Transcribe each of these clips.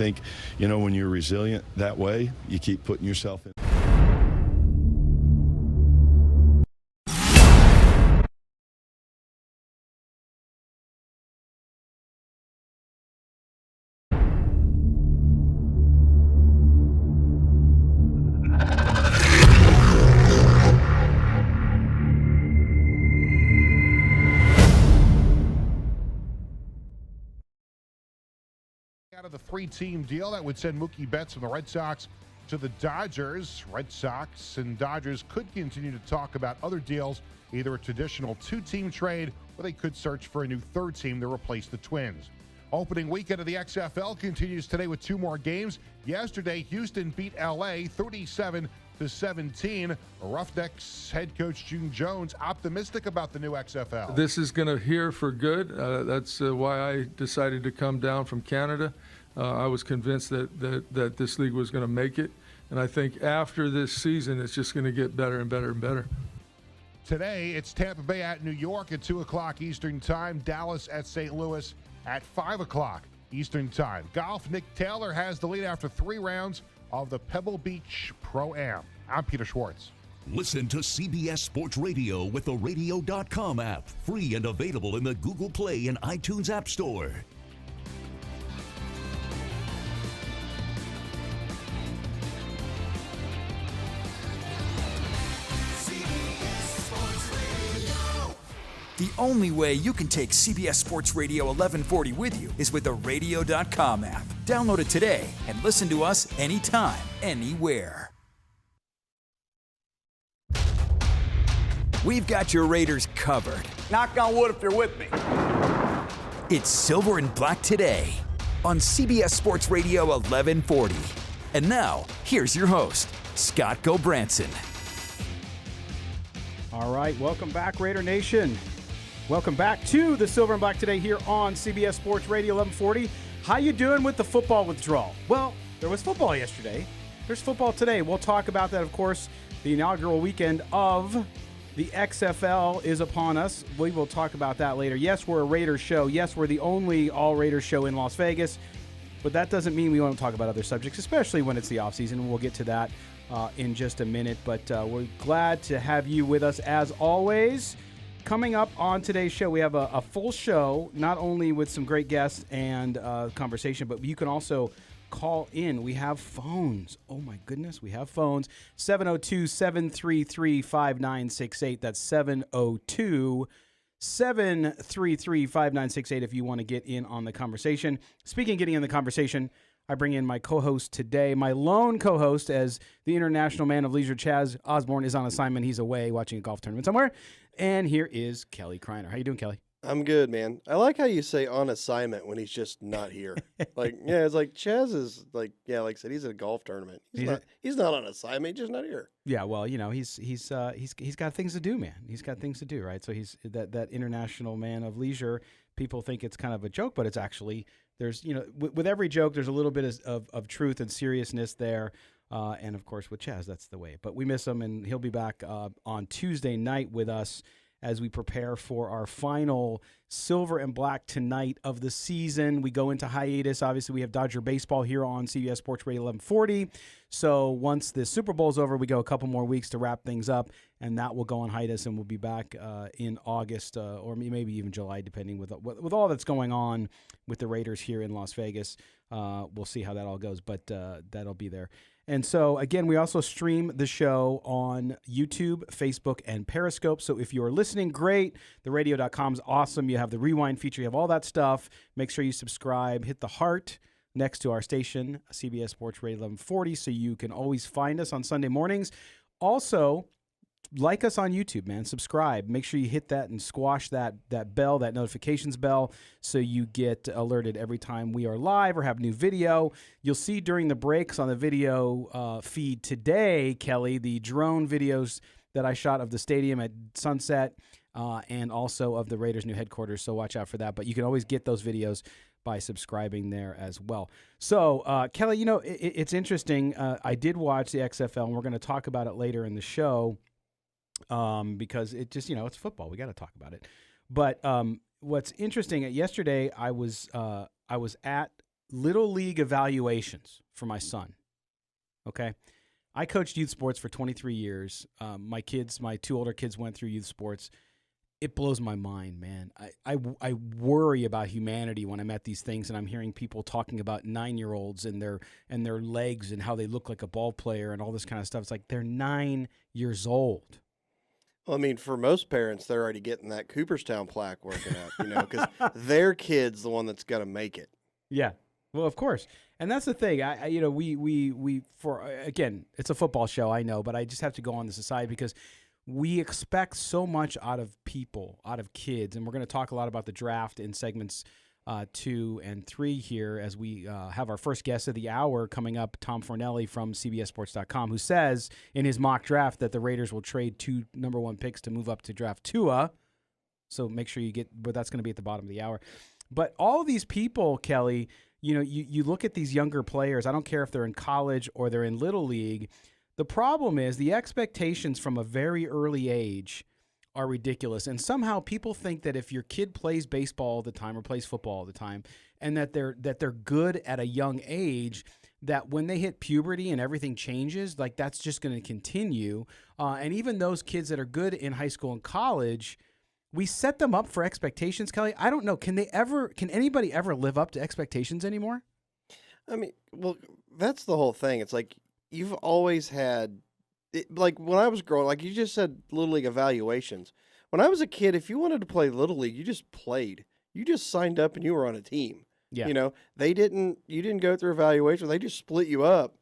think, when you're resilient that way, you keep putting yourself in. Out of the three-team deal that would send Mookie Betts from the Red Sox to the Dodgers. Red Sox and Dodgers could continue to talk about other deals, either a traditional two-team trade or they could search for a new third team to replace the Twins. Opening weekend of the XFL continues today with two more games. Yesterday, Houston beat L.A. 37-17. Roughnecks head coach June Jones optimistic about the new XFL. This is going to hear for good. That's why I decided to come down from Canada. I was convinced that this league was going to make it. And I think after this season, it's just going to get better and better and better. Today, it's Tampa Bay at New York at 2 o'clock Eastern Time. Dallas at St. Louis at 5 o'clock Eastern Time. Golf, Nick Taylor has the lead after 3 rounds of the Pebble Beach Pro-Am. I'm Peter Schwartz. Listen to CBS Sports Radio with the Radio.com app. Free and available in the Google Play and iTunes App Store. The only way you can take CBS Sports Radio 1140 with you is with the Radio.com app. Download it today and listen to us anytime, anywhere. We've got your Raiders covered. Knock on wood if you're with me. It's Silver and Black today on CBS Sports Radio 1140. And now, here's your host, Scott Gobranson. All right, welcome back, Raider Nation. Welcome back to the Silver and Black today here on CBS Sports Radio 1140. How you doing with the football withdrawal? Well, there was football yesterday. There's football today. We'll talk about that, of course. The inaugural weekend of the XFL is upon us. We will talk about that later. Yes, we're a Raiders show. Yes, we're the only all-Raiders show in Las Vegas. But that doesn't mean we won't talk about other subjects, especially when it's the offseason. We'll get to that in just a minute. But we're glad to have you with us as always. Coming up on today's show, we have a full show, not only with some great guests and conversation, but you can also call in. We have phones. Oh, my goodness. We have phones. 702-733-5968. That's 702-733-5968 if you want to get in on the conversation. Speaking of getting in the conversation, I bring in my co-host today, my lone co-host, as the international man of leisure, Chaz Osborne, is on assignment. He's away watching a golf tournament somewhere. And here is Kelly Kreiner. How you doing, Kelly? I'm good, man. I like how you say on assignment when he's just not here. It's like Chaz is like I said, he's at a golf tournament. He's not on assignment. He's just not here. Yeah, well, he's got things to do, man. He's got things to do, right? So he's that international man of leisure. People think it's kind of a joke, but it's actually there's with every joke there's a little bit of truth and seriousness there. And, of course, with Chaz, that's the way. But we miss him, and he'll be back on Tuesday night with us as we prepare for our final Silver and Black tonight of the season. We go into hiatus. Obviously, we have Dodger baseball here on CBS Sports Radio 1140. So once the Super Bowl's over, we go a couple more weeks to wrap things up, and that will go on hiatus, and we'll be back in August or maybe even July, depending with all that's going on with the Raiders here in Las Vegas. We'll see how that all goes, but that'll be there. And so, again, we also stream the show on YouTube, Facebook, and Periscope. So if you're listening, great. The radio.com is awesome. You have the rewind feature. You have all that stuff. Make sure you subscribe. Hit the heart next to our station, CBS Sports Radio 1140, so you can always find us on Sunday mornings. Also, like us on YouTube, man. Subscribe. Make sure you hit that and squash that bell, that notifications bell, so you get alerted every time we are live or have new video. You'll see during the breaks on the video feed today, Kelly, the drone videos that I shot of the stadium at sunset and also of the Raiders' new headquarters, so watch out for that. But you can always get those videos by subscribing there as well. So, Kelly, it's interesting. I did watch the XFL, and we're going to talk about it later in the show. Because it just, it's football. We got to talk about it. But what's interesting, yesterday I was at Little League evaluations for my son. Okay. I coached youth sports for 23 years. My 2 older kids went through youth sports. It blows my mind, man. I worry about humanity when I'm at these things and I'm hearing people talking about 9-year-olds and their legs and how they look like a ball player and all this kind of stuff. It's like they're 9 years old. Well, I mean, for most parents, they're already getting that Cooperstown plaque working up, because their kid's the one that's going to make it. Yeah. Well, of course. And that's the thing. Again, it's a football show, I know, but I just have to go on this aside because we expect so much out of people, out of kids, and we're going to talk a lot about the draft in segments 2 and 3 here as we have our first guest of the hour coming up, Tom Fornelli from CBSSports.com, who says in his mock draft that the Raiders will trade 2 number 1 picks to move up to draft Tua. So make sure but that's going to be at the bottom of the hour. But all these people, Kelly, you look at these younger players, I don't care if they're in college or they're in Little League. The problem is the expectations from a very early age are ridiculous. And somehow people think that if your kid plays baseball all the time or plays football all the time and that they're good at a young age, that when they hit puberty and everything changes, like that's just going to continue. And even those kids that are good in high school and college, we set them up for expectations, Kelly. I don't know. Can anybody ever live up to expectations anymore? I mean, well, that's the whole thing. It's like you've always had, like when I was growing, like you just said, Little League evaluations. When I was a kid, if you wanted to play Little League, you just played. You just signed up and you were on a team. Yeah. You didn't go through evaluation. They just split you up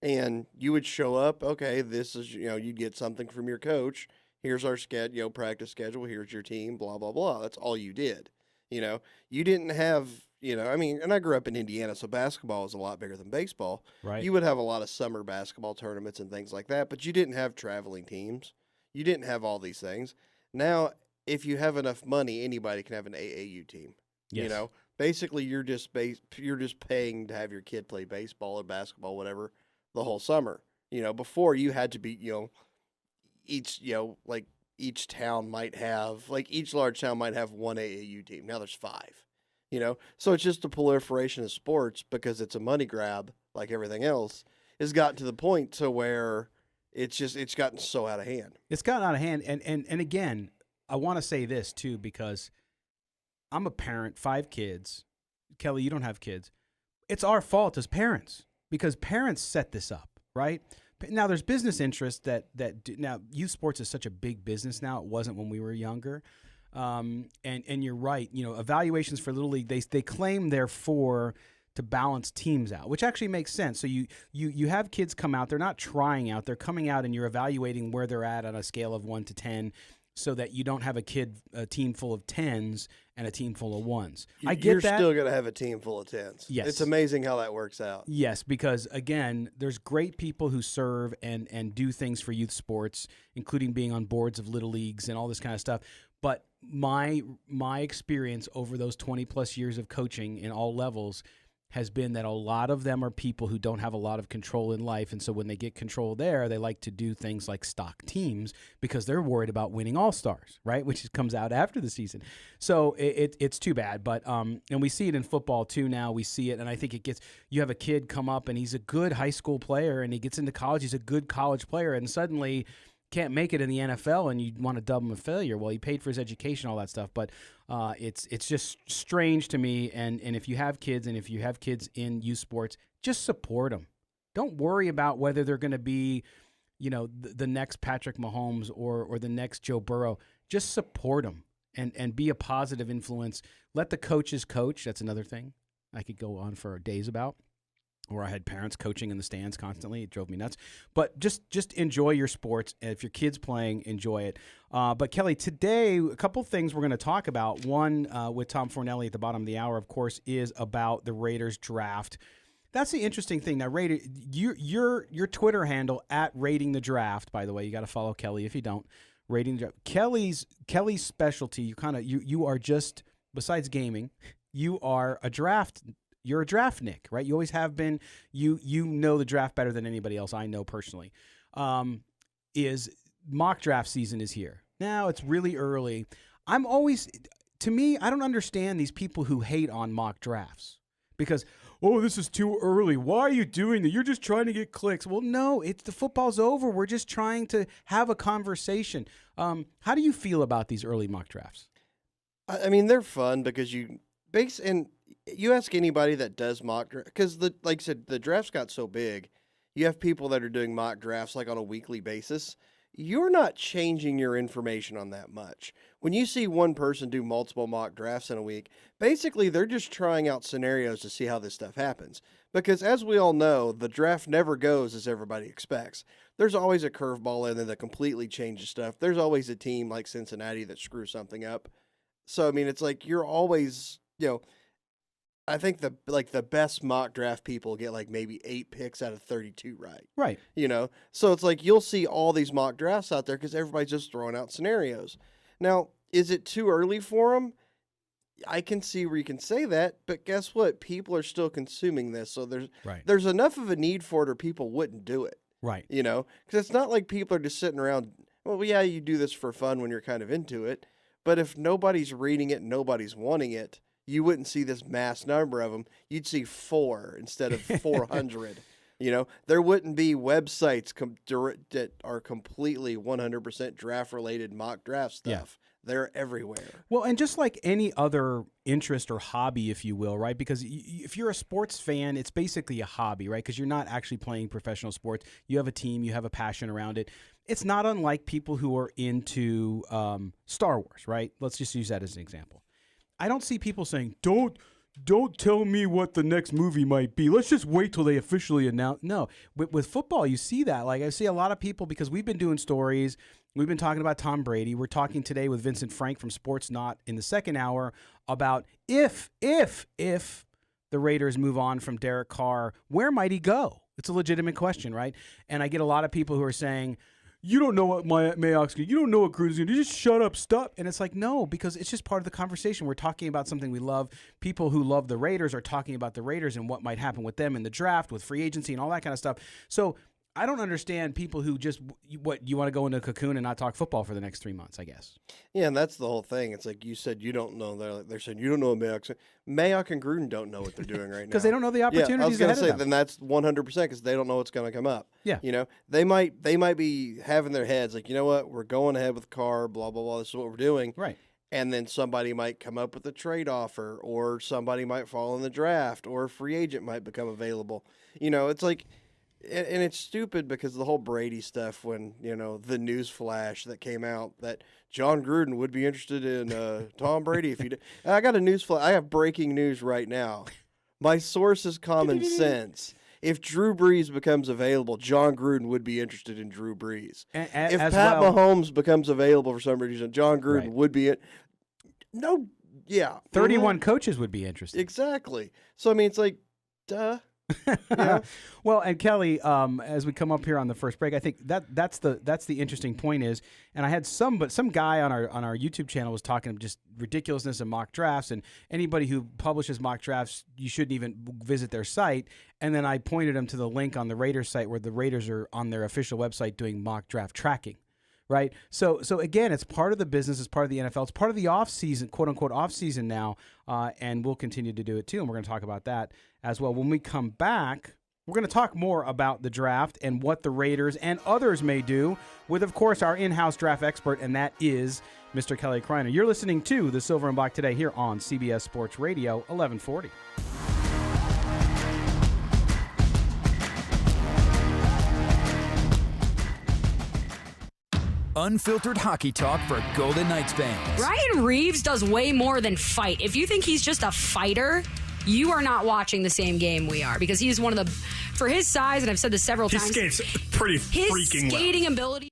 and you would show up. Okay, this is, you'd get something from your coach. Here's our schedule, practice schedule. Here's your team, blah, blah, blah. That's all you did. You didn't have, and I grew up in Indiana, so basketball was a lot bigger than baseball. Right. You would have a lot of summer basketball tournaments and things like that, but you didn't have traveling teams. You didn't have all these things. Now, if you have enough money, anybody can have an AAU team. Yes. Basically you're just paying to have your kid play baseball or basketball, whatever, the whole summer. Before you had to be, each town might have, each large town might have one AAU team. Now there's 5, So it's just a proliferation of sports because it's a money grab, like everything else, has gotten to the point to where it's gotten so out of hand. It's gotten out of hand. And again, I want to say this too, because I'm a parent, 5 kids. Kelly, you don't have kids. It's our fault as parents because parents set this up, right? Now, there's business interests now youth sports is such a big business now. It wasn't when we were younger. And you're right. Evaluations for Little League, they claim they're to balance teams out, which actually makes sense. So you have kids come out. They're not trying out. They're coming out and you're evaluating where they're at on a scale of 1 to 10 so that you don't have a team full of 10s and a team full of 1s. I get You're that. Still going to have a team full of 10s. Yes. It's amazing how that works out. Yes, because, again, there's great people who serve and do things for youth sports, including being on boards of little leagues and all this kind of stuff. But my experience over those 20-plus years of coaching in all levels has been that a lot of them are people who don't have a lot of control in life. And so when they get control there, they like to do things like stock teams because they're worried about winning all-stars, right? Which comes out after the season. So it's too bad. But and we see it in football too now. We see it. And I think you have a kid come up and he's a good high school player and he gets into college. He's a good college player. And suddenly can't make it in the NFL and you want to dub him a failure. Well, he paid for his education, all that stuff. But it's just strange to me. And if you have kids in youth sports, just support them. Don't worry about whether they're going to be, the next Patrick Mahomes or the next Joe Burrow. Just support them and be a positive influence. Let the coaches coach. That's another thing I could go on for days about. Or I had parents coaching in the stands constantly. It drove me nuts. But just enjoy your sports. And if your kid's playing, enjoy it. But, Kelly, today, a couple things we're going to talk about. One, with Tom Fornelli at the bottom of the hour, of course, is about the Raiders draft. That's the interesting thing. Now, your Twitter handle, @RatingTheDraft, by the way, you got to follow Kelly if you don't. Rating the Draft. Kelly's specialty, you are just, besides gaming, you are a draft. You're a draft Nick, right? You always have been. You know the draft better than anybody else I know personally. Is mock draft season is here. Now it's really early. To me, I don't understand these people who hate on mock drafts because oh, this is too early. Why are you doing that? You're just trying to get clicks. Well, no, it's the football's over. We're just trying to have a conversation. How do you feel about these early mock drafts? I mean, they're fun because you ask anybody that does mock draft, because like I said, the drafts got so big. You have people that are doing mock drafts like on a weekly basis. You're not changing your information on that much. When you see one person do multiple mock drafts in a week, basically they're just trying out scenarios to see how this stuff happens. Because as we all know, the draft never goes as everybody expects. There's always a curveball in there that completely changes stuff. There's always a team like Cincinnati that screws something up. So, I mean, it's like you're always, I think the best mock draft people get like maybe 8 picks out of 32 right. Right. So it's like you'll see all these mock drafts out there because everybody's just throwing out scenarios. Now, is it too early for them? I can see where you can say that, but guess what? People are still consuming this, so there's enough of a need for it or people wouldn't do it. Right. Because it's not like people are just sitting around, well, yeah, you do this for fun when you're kind of into it, but if nobody's reading it and nobody's wanting it, you wouldn't see this mass number of them. You'd see 4 instead of 400. There wouldn't be websites that are completely 100% draft-related mock draft stuff. Yeah. They're everywhere. Well, and just like any other interest or hobby, if you will, right? Because if you're a sports fan, it's basically a hobby, right? Because you're not actually playing professional sports. You have a team. You have a passion around it. It's not unlike people who are into Star Wars, right? Let's just use that as an example. I don't see people saying, don't tell me what the next movie might be. Let's just wait till they officially announce. No, with football, you see that. Like I see a lot of people, because we've been doing stories. We've been talking about Tom Brady. We're talking today with Vincent Frank from Sportsnaut in the second hour about if the Raiders move on from Derek Carr, where might he go? It's a legitimate question, right? And I get a lot of people who are saying, you don't know what Mayock's going to do. You don't know what Gruden's going to do. Just shut up, stop. And it's like, no, because it's just part of the conversation. We're talking about something we love. People who love the Raiders are talking about the Raiders and what might happen with them in the draft, with free agency and all that kind of stuff. So I don't understand people who just, you want to go into a cocoon and not talk football for the next 3 months, I guess. Yeah, and that's the whole thing. It's like you said, you don't know. They're saying, you don't know what Mayock and Gruden don't know what they're doing right now. Because they don't know the opportunities ahead of them. I was going to say, then that's 100% because they don't know what's going to come up. Yeah. They might be having their heads like, you know what, we're going ahead with Carr, blah, blah, blah, this is what we're doing. Right. And then somebody might come up with a trade offer, or somebody might fall in the draft, or a free agent might become available. It's like... And it's stupid because the whole Brady stuff, when, the news flash that came out that John Gruden would be interested in Tom Brady if he did. I got a news flash. I have breaking news right now. My source is common sense. If Drew Brees becomes available, John Gruden would be interested in Drew Brees. If Pat Mahomes becomes available for some reason, John Gruden would be it. No, yeah. 31 coaches would be interested. Exactly. So, I mean, it's like, duh. Well, and Kelly, as we come up here on the first break, I think that's the interesting point is, and I had some guy on our YouTube channel was talking just ridiculousness of mock drafts, and anybody who publishes mock drafts, you shouldn't even visit their site. And then I pointed him to the link on the Raiders site where the Raiders are on their official website doing mock draft tracking. Right. So again, it's part of the business. It's part of the NFL. It's part of the off season, quote unquote, off season now. And we'll continue to do it too. And we're going to talk about that as well. When we come back, we're going to talk more about the draft and what the Raiders and others may do with, of course, our in-house draft expert. And that is Mr. Kelly Kreiner. You're listening to the Silver and Black today here on CBS Sports Radio 1140. Unfiltered hockey talk for Golden Knights fans. Ryan Reeves does way more than fight. If you think he's just a fighter, you are not watching the same game we are, because he's one of the, for his size, and I've said this several times. He skates pretty freaking well. His skating ability.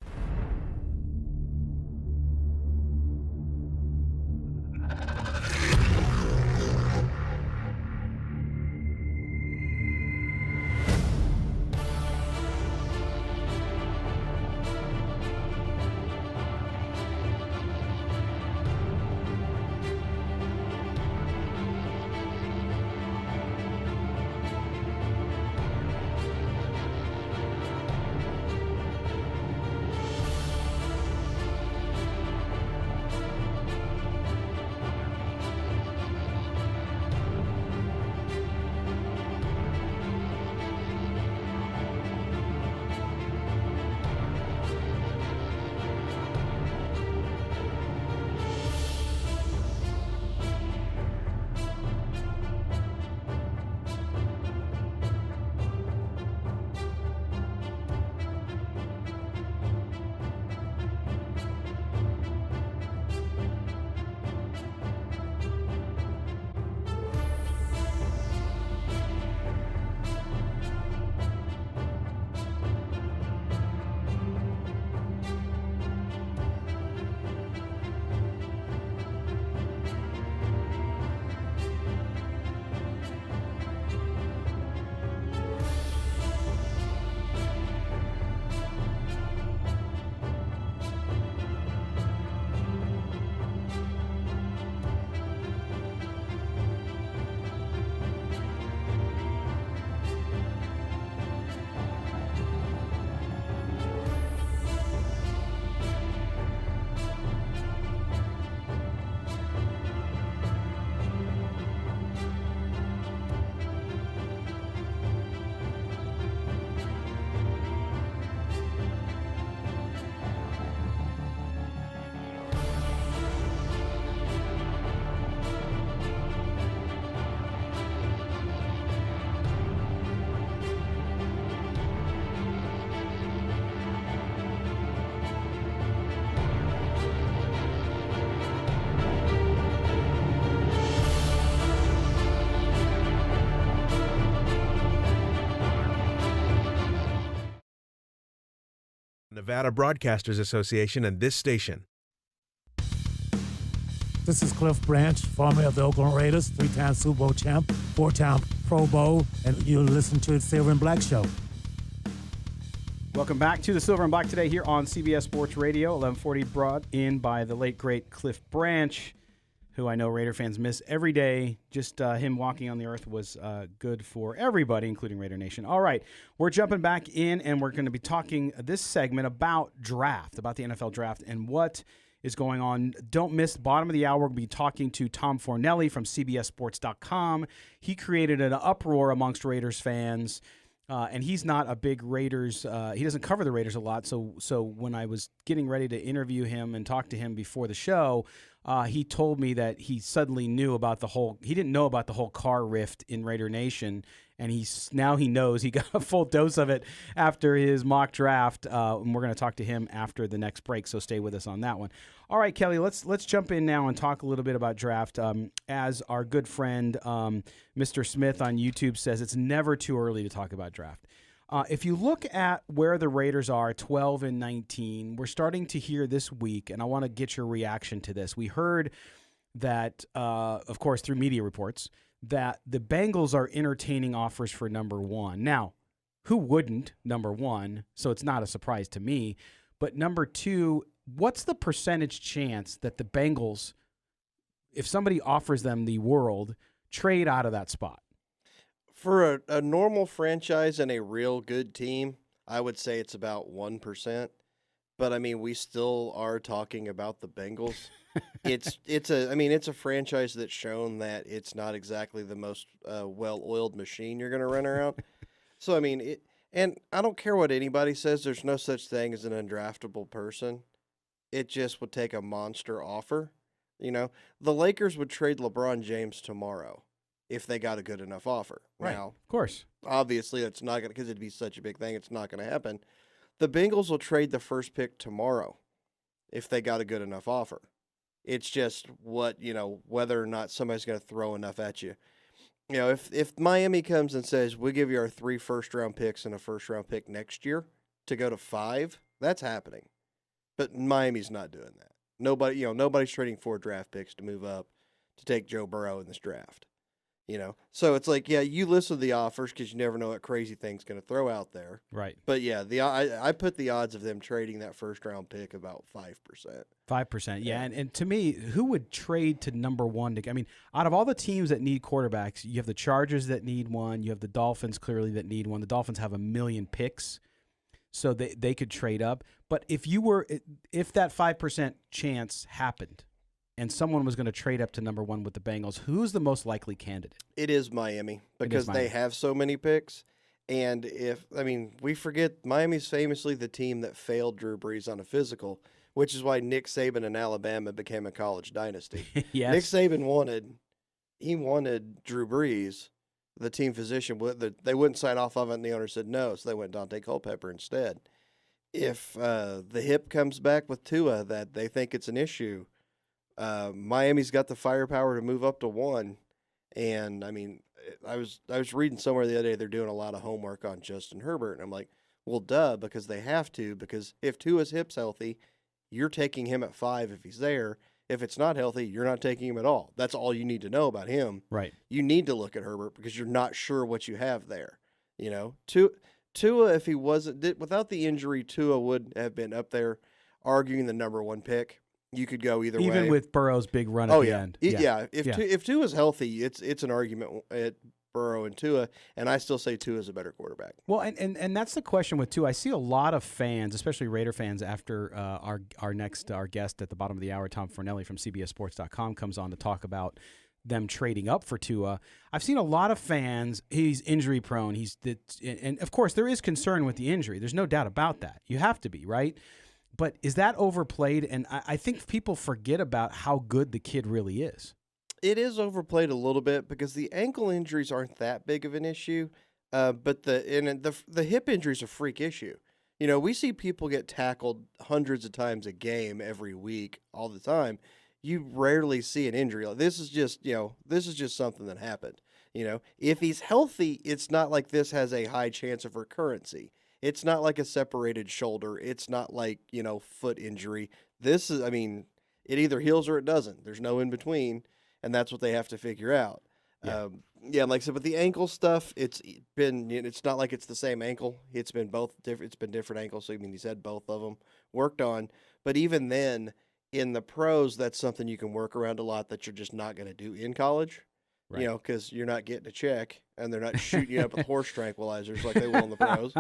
Nevada Broadcasters Association and this station. This is Cliff Branch, formerly of the Oakland Raiders, 3-time Super Bowl champ, 4-time Pro Bowl, and you listen to the Silver and Black Show. Welcome back to the Silver and Black today here on CBS Sports Radio, 1140, brought in by the late, great Cliff Branch, who I know Raider fans miss every day. Just him walking on the earth was good for everybody, including Raider Nation. All right, we're jumping back in, and we're going to be talking this segment about draft, about the NFL draft, and what is going on. Don't miss bottom of the hour. We'll be talking to Tom Fornelli from CBSSports.com. He created an uproar amongst Raiders fans. And he's not a big Raiders. He doesn't cover the Raiders a lot. So when I was getting ready to interview him and talk to him before the show, he told me that he suddenly knew about the whole. He didn't know about the whole Carr rift in Raider Nation, and now he knows. He got a full dose of it after his mock draft. And we're going to talk to him after the next break. So stay with us on that one. All right, Kelly, let's jump in now and talk a little bit about draft. As our good friend Mr. Smith on YouTube says, it's never too early to talk about draft. If you look at where the Raiders are, 12 and 19, we're starting to hear this week, and I want to get your reaction to this. We heard that, of course, through media reports, that the Bengals are entertaining offers for number one. Now, who wouldn't, number one? So it's not a surprise to me. But number two, what's the percentage chance that the Bengals, if somebody offers them the world, trade out of that spot? For a normal franchise and a real good team, I would say it's about 1%. But I mean, we still are talking about the Bengals. It's a franchise that's shown that it's not exactly the most well-oiled machine you're going to run around. So I mean, and I don't care what anybody says. There's no such thing as an undraftable person. It just would take a monster offer. You know, the Lakers would trade LeBron James tomorrow if they got a good enough offer. Right, Now, of course. Obviously, that's not going to, because it'd be such a big thing, it's not going to happen. The Bengals will trade the first pick tomorrow if they got a good enough offer. It's just whether or not somebody's going to throw enough at you. You know, if Miami comes and says, we'll give you our 3 first-round picks and a first-round pick next year to go to 5, that's happening. But Miami's not doing that. Nobody's trading 4 draft picks to move up to take Joe Burrow in this draft. You know, so it's like, yeah, you listen to the offers because you never know what crazy thing's going to throw out there. Right. But yeah, I put the odds of them trading that first round pick about 5%. 5%, yeah. And to me, who would trade to number one? I mean, out of all the teams that need quarterbacks, you have the Chargers that need one. You have the Dolphins clearly that need one. The Dolphins have 1 million picks, so they could trade up. But if that 5% chance happened, and someone was going to trade up to number one with the Bengals, who's the most likely candidate? It is Miami because they have so many picks. And we forget Miami's famously the team that failed Drew Brees on a physical, which is why Nick Saban in Alabama became a college dynasty. Yes. Nick Saban wanted Drew Brees, the team physician. They wouldn't sign off of it, and the owner said no, so they went Dante Culpepper instead. If the hip comes back with Tua that they think it's an issue, Miami's got the firepower to move up to 1, and I mean, I was reading somewhere the other day they're doing a lot of homework on Justin Herbert, and I'm like, well, duh, because they have to, because if Tua's hip's healthy, you're taking him at 5 if he's there. If it's not healthy, you're not taking him at all. That's all you need to know about him. Right. You need to look at Herbert because you're not sure what you have there. You know, Tua, if he wasn't without the injury, Tua would have been up there arguing the number 1 pick. You could go either way. Even with Burrow's big run at the end. If Tua's healthy, it's an argument at Burrow and Tua, and I still say Tua's a better quarterback. Well, and that's the question with Tua. I see a lot of fans, especially Raider fans, after our guest at the bottom of the hour, Tom Fornelli from CBSSports.com, comes on to talk about them trading up for Tua. I've seen a lot of fans. He's injury prone. And of course there is concern with the injury. There's no doubt about that. You have to be, right? But is that overplayed? And I think people forget about how good the kid really is. It is overplayed a little bit because the ankle injuries aren't that big of an issue, but the hip injury is a freak issue. You know, we see people get tackled hundreds of times a game every week, all the time. You rarely see an injury. This is just something that happened. You know, if he's healthy, it's not like this has a high chance of recurrency. It's not like a separated shoulder. It's not like, foot injury. This is, it either heals or it doesn't. There's no in between, and that's what they have to figure out. Yeah. Like I said, but the ankle stuff, it's not like it's the same ankle. It's been different ankles. So, he's had both of them worked on. But even then, in the pros, that's something you can work around a lot that you're just not going to do in college. Right. Because you're not getting a check and they're not shooting you up with horse tranquilizers like they will in the pros.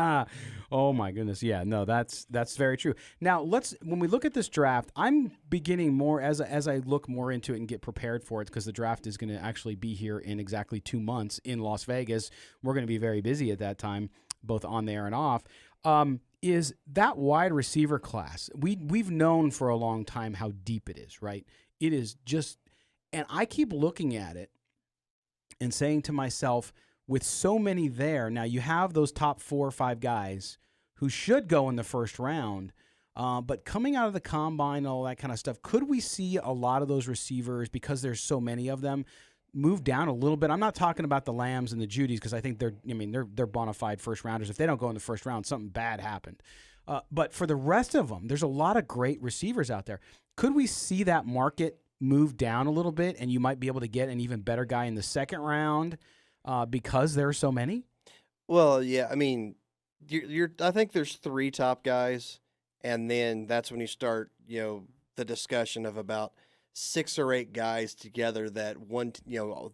Oh my goodness. Yeah, no, that's very true. Now when we look at this draft, I'm beginning more as I look more into it and get prepared for it, because the draft is going to actually be here in exactly 2 months in Las Vegas. We're going to be very busy at that time, both on the air and off. Is that wide receiver class? We've known for a long time how deep it is, right? It is just, and I keep looking at it and saying to myself, with so many there, now you have those top 4 or 5 guys who should go in the first round, but coming out of the combine and all that kind of stuff, could we see a lot of those receivers, because there's so many of them, move down a little bit? I'm not talking about the Lambs and the Judys, because I think they're bona fide first rounders. If they don't go in the first round, something bad happened. But for the rest of them, there's a lot of great receivers out there. Could we see that market move down a little bit, and you might be able to get an even better guy in the second round because there are so many? Well, yeah, I think there's 3 top guys, and then that's when you start, the discussion of about 6 or 8 guys together that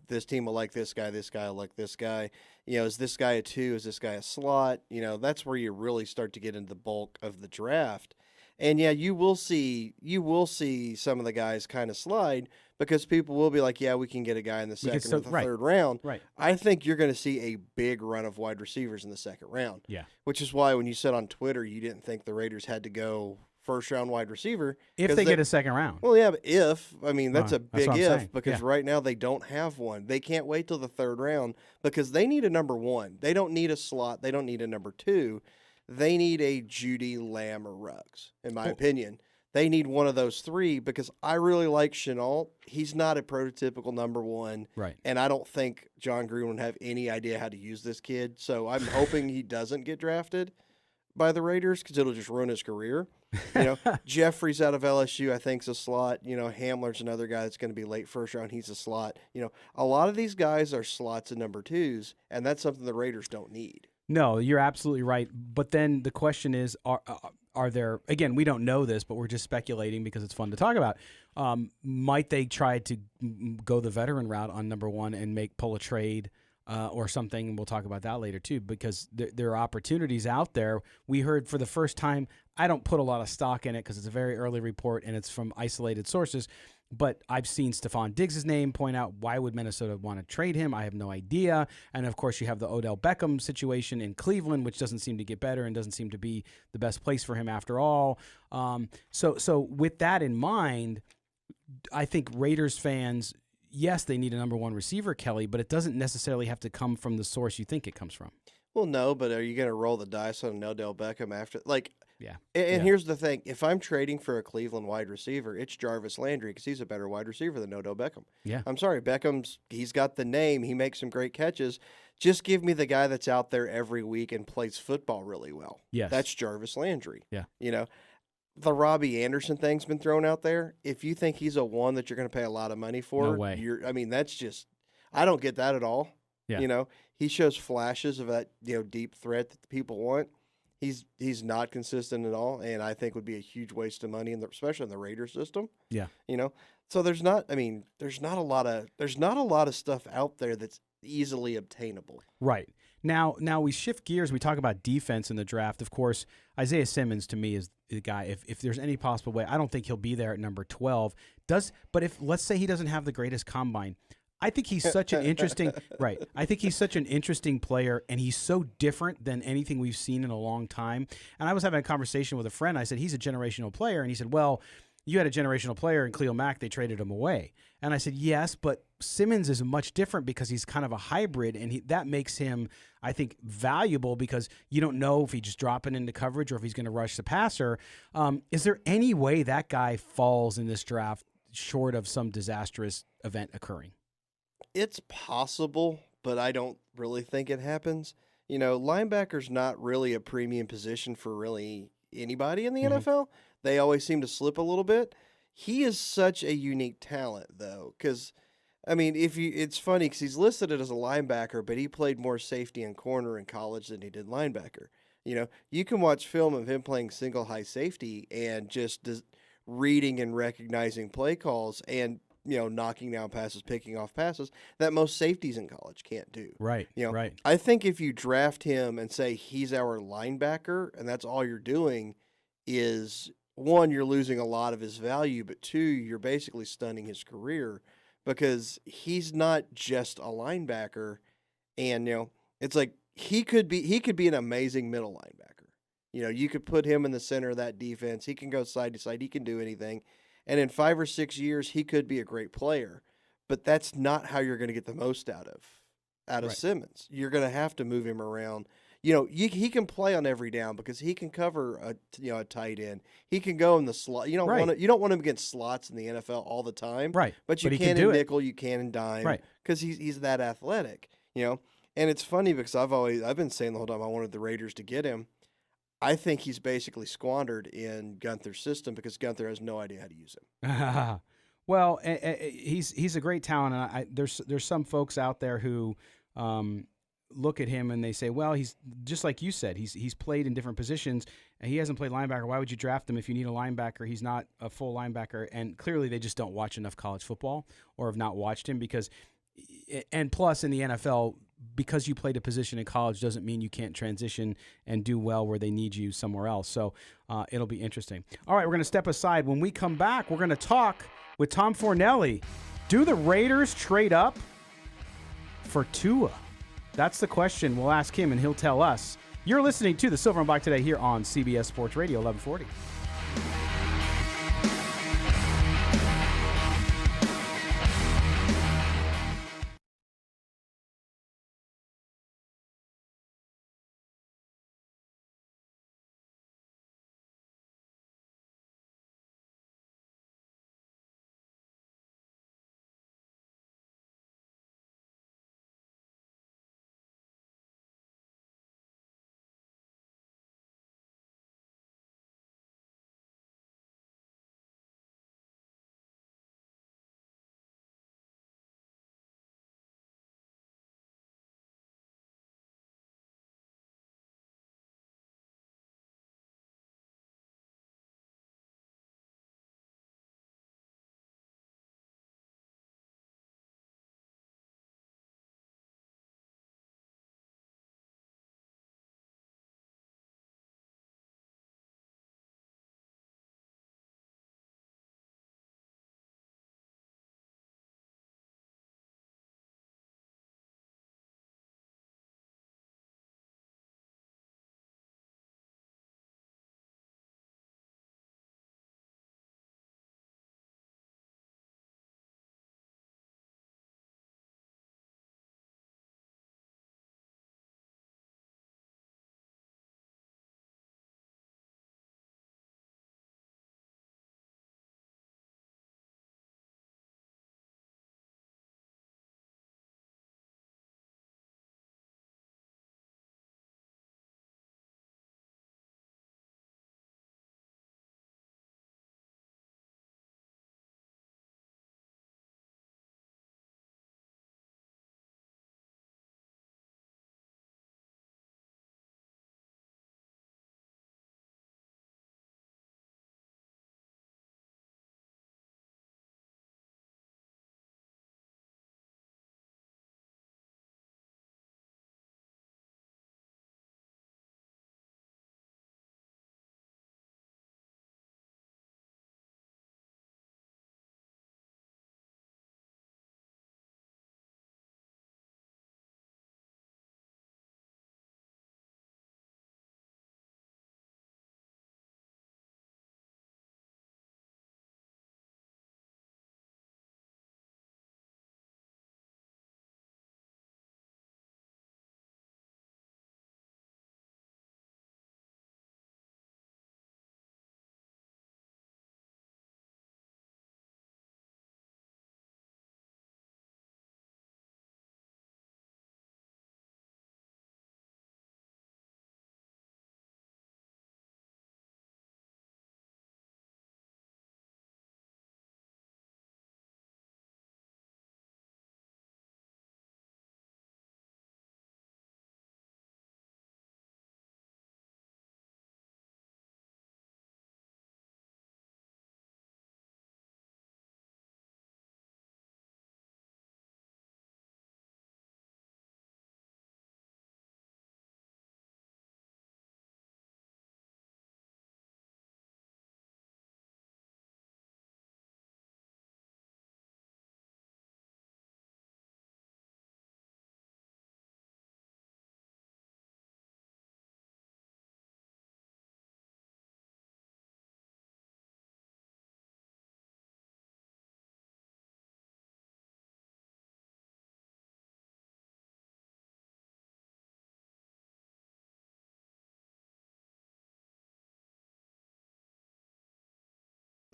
this team will like this guy will like this guy. Is this guy a 2? Is this guy a slot? That's where you really start to get into the bulk of the draft. And yeah, you will see some of the guys kind of slide, because people will be like, yeah, we can get a guy in the second or the third round. Right. I think you're going to see a big run of wide receivers in the second round. Yeah. Which is why when you said on Twitter you didn't think the Raiders had to go first round wide receiver. If they get a second round. Well, yeah, but that's a big that's if, because right now they don't have one. They can't wait till the third round, because they need a number 1. They don't need a slot. They don't need a number 2. They need a Judy, Lamb, or Ruggs, in my opinion. They need one of those 3, because I really like Shenault. He's not a prototypical number 1. Right. And I don't think John Green would have any idea how to use this kid. So I'm hoping he doesn't get drafted by the Raiders, because it'll just ruin his career. Jeffrey's out of LSU, I think, is a slot. Hamler's another guy that's going to be late first round. He's a slot. A lot of these guys are slots and number 2s, and that's something the Raiders don't need. No, you're absolutely right. But then the question is, are there, again, we don't know this, but we're just speculating because it's fun to talk about. Might they try to go the veteran route on number 1 and pull a trade or something? And we'll talk about that later too, because there are opportunities out there. We heard for the first time, I don't put a lot of stock in it because it's a very early report and it's from isolated sources, but I've seen Stephon Diggs' name point out, why would Minnesota want to trade him? I have no idea. And, of course, you have the Odell Beckham situation in Cleveland, which doesn't seem to get better and doesn't seem to be the best place for him after all. So with that in mind, I think Raiders fans, yes, they need a number 1 receiver, Kelly, but it doesn't necessarily have to come from the source you think it comes from. Well, no, but are you going to roll the dice on an Odell Beckham after? Yeah. And here's the thing. If I'm trading for a Cleveland wide receiver, it's Jarvis Landry, because he's a better wide receiver than Odell Beckham. Yeah. I'm sorry. He's got the name. He makes some great catches. Just give me the guy that's out there every week and plays football really well. Yes. That's Jarvis Landry. Yeah. The Robbie Anderson thing's been thrown out there. If you think he's a 1 that you're going to pay a lot of money for, no way. That's just, I don't get that at all. Yeah. He shows flashes of that, deep threat that the people want. He's not consistent at all, and I think would be a huge waste of money, especially in the Raiders system. Yeah. So there's not a lot of stuff out there that's easily obtainable. Right. Now we shift gears. We talk about defense in the draft. Of course, Isaiah Simmons to me is the guy. If there's any possible way, I don't think he'll be there at number 12. But if let's say he doesn't have the greatest combine, I think he's such an interesting right. I think he's such an interesting player, and he's so different than anything we've seen in a long time. And I was having a conversation with a friend. I said, he's a generational player. And he said, well, you had a generational player in Khalil Mack. They traded him away. And I said, yes, but Simmons is much different because he's kind of a hybrid, and that makes him, I think, valuable because you don't know if he's just dropping into coverage or if he's going to rush the passer. Is there any way that guy falls in this draft short of some disastrous event occurring? It's possible, but I don't really think it happens. Linebacker's not really a premium position for really anybody in the NFL. They always seem to slip a little bit. He is such a unique talent, though, because it's funny because he's listed as a linebacker, but he played more safety and corner in college than he did linebacker. You can watch film of him playing single high safety and just reading and recognizing play calls and knocking down passes, picking off passes that most safeties in college can't do. Right. Right. I think if you draft him and say he's our linebacker and that's all you're doing is, one, you're losing a lot of his value, but two, you're basically stunning his career because he's not just a linebacker. And, it's like he could be an amazing middle linebacker. You could put him in the center of that defense. He can go side to side. He can do anything. And in 5 or 6 years, he could be a great player. But that's not how you're going to get the most out of right. Simmons. You're going to have to move him around. He can play on every down because he can cover a tight end. He can go in the slot. You don't want him against slots in the NFL all the time. Right. But you can in nickel, you can in dime. Right. Because he's that athletic. And it's funny because I've been saying the whole time I wanted the Raiders to get him. I think he's basically squandered in Gunther's system because Gunther has no idea how to use him. Well, he's a great talent, and there's some folks out there who look at him and they say, well, he's just like you said, he's played in different positions, and he hasn't played linebacker. Why would you draft him if you need a linebacker? He's not a full linebacker, and clearly they just don't watch enough college football or have not watched him because, and plus in the NFL, because you played a position in college doesn't mean you can't transition and do well where they need you somewhere else. So it'll be interesting. All right, we're going to step aside. When we come back, we're going to talk with Tom Fornelli. Do the Raiders trade up for Tua? That's the question. We'll ask him, and he'll tell us. You're listening to the Silver and Black today here on CBS Sports Radio 1140.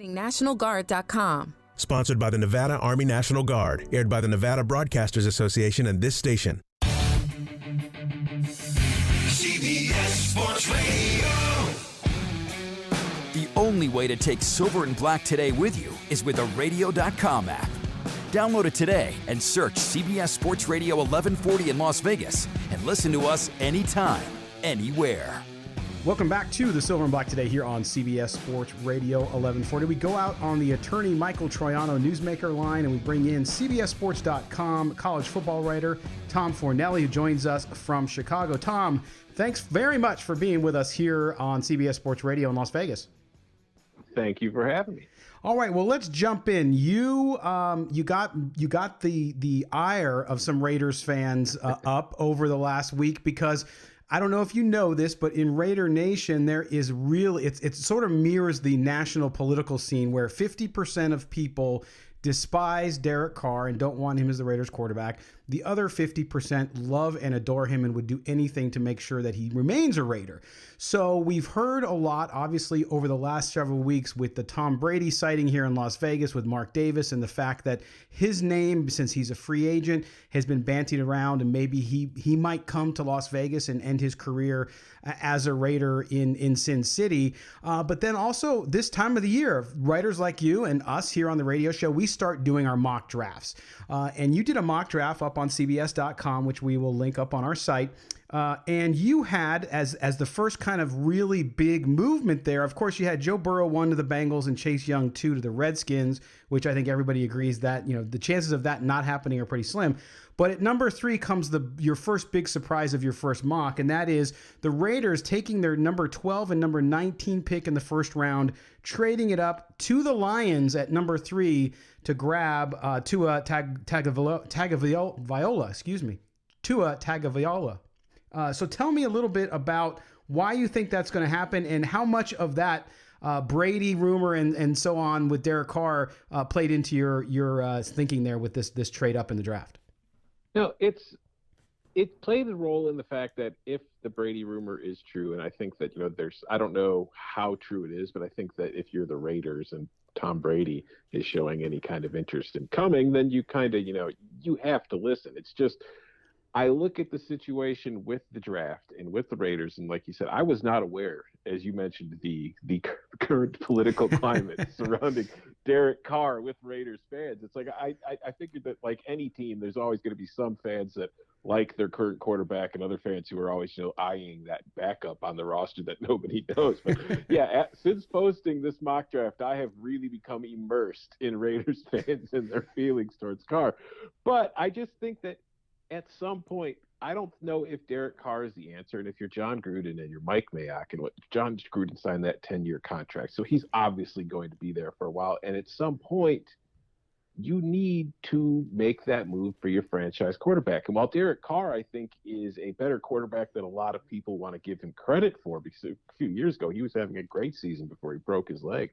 NationalGuard.com. Sponsored by the Nevada Army National Guard. Aired by the Nevada Broadcasters Association and this station. CBS Sports Radio. The only way to take Silver and Black today with you is with the radio.com app. Download it today and search CBS Sports Radio 1140 in Las Vegas and listen to us anytime, anywhere. Welcome back to the Silver and Black today here on CBS Sports Radio 1140. We go out on the attorney Michael Troiano newsmaker line and we bring in CBSSports.com college football writer Tom Fornelli, who joins us from Chicago. Tom, thanks very much for being with us here on CBS Sports Radio in Las Vegas. Thank you for having me. All right, well, let's jump in. You got the ire of some Raiders fans up over the last week because I don't know if you know this, but in Raider Nation there is really it sort of mirrors the national political scene where 50% of people despise Derek Carr and don't want him as the Raiders quarterback. The other 50% love and adore him and would do anything to make sure that he remains a Raider. So we've heard a lot, obviously, over the last several weeks with the Tom Brady sighting here in Las Vegas with Mark Davis and the fact that his name, since he's a free agent, has been bantied around and maybe he might come to Las Vegas and end his career as a Raider in Sin City. But then also this time of the year, writers like you and us here on the radio show, we start doing our mock drafts. And you did a mock draft up on CBS.com, which we will link up on our site. And you had, as the first kind of really big movement there, of course, you had Joe Burrow 1 to the Bengals and Chase Young 2 to the Redskins, which I think everybody agrees that, the chances of that not happening are pretty slim. But at number 3 comes your first big surprise of your first mock, and that is the Raiders taking their number 12 and number 19 pick in the first round, trading it up to the Lions at number 3 to grab Tua Tagovailoa. So tell me a little bit about why you think that's going to happen and how much of that Brady rumor and so on with Derek Carr played into your thinking there with this trade up in the draft. No, it played a role in the fact that if the Brady rumor is true, and I think that I don't know how true it is, but I think that if you're the Raiders and Tom Brady is showing any kind of interest in coming, then you kind of you have to listen. It's just, I look at the situation with the draft and with the Raiders, and like you said, I was not aware, as you mentioned, the current political climate surrounding Derek Carr with Raiders fans. It's like I figured that, like any team, there's always going to be some fans that like their current quarterback and other fans who are always eyeing that backup on the roster that nobody knows. But yeah, since posting this mock draft, I have really become immersed in Raiders fans and their feelings towards Carr. But I just think that at some point, I don't know if Derek Carr is the answer. And if you're John Gruden and you're Mike Mayock, and what John Gruden signed that 10-year contract, so he's obviously going to be there for a while. And at some point, you need to make that move for your franchise quarterback. And while Derek Carr, I think, is a better quarterback than a lot of people want to give him credit for, because a few years ago he was having a great season before he broke his leg,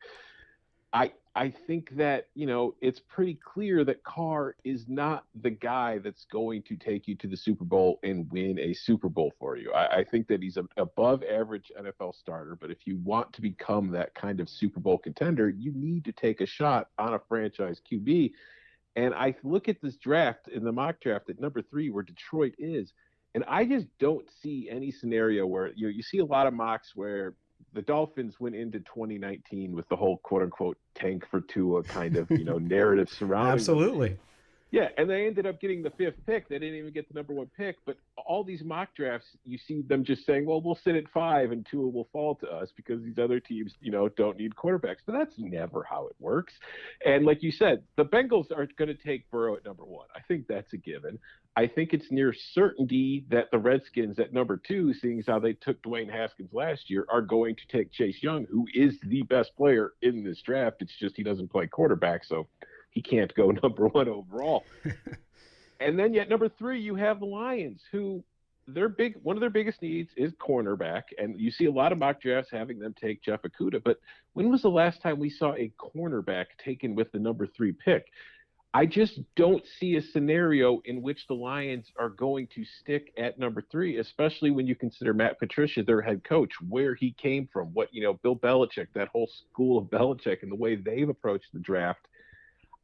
I think that, it's pretty clear that Carr is not the guy that's going to take you to the Super Bowl and win a Super Bowl for you. I think that he's an above average NFL starter, but if you want to become that kind of Super Bowl contender, you need to take a shot on a franchise QB. And I look at this draft in the mock draft at number 3 where Detroit is, and I just don't see any scenario where you see a lot of mocks where the Dolphins went into 2019 with the whole quote unquote tank for Tua kind of, narrative surrounding Absolutely. them. Yeah, and they ended up getting the 5th pick. They didn't even get the number 1 pick. But all these mock drafts, you see them just saying, well, we'll sit at 5 and Tua will fall to us because these other teams, don't need quarterbacks. But that's never how it works. And like you said, the Bengals are going to take Burrow at number 1. I think that's a given. I think it's near certainty that the Redskins at number 2, seeing as how they took Dwayne Haskins last year, are going to take Chase Young, who is the best player in this draft. It's just he doesn't play quarterback, so he can't go number 1 overall. And then yet number 3, you have the Lions, who one of their biggest needs is cornerback. And you see a lot of mock drafts having them take Jeff Okudah. But when was the last time we saw a cornerback taken with the number 3 pick? I just don't see a scenario in which the Lions are going to stick at number 3, especially when you consider Matt Patricia, their head coach, where he came from, Bill Belichick, that whole school of Belichick and the way they've approached the draft.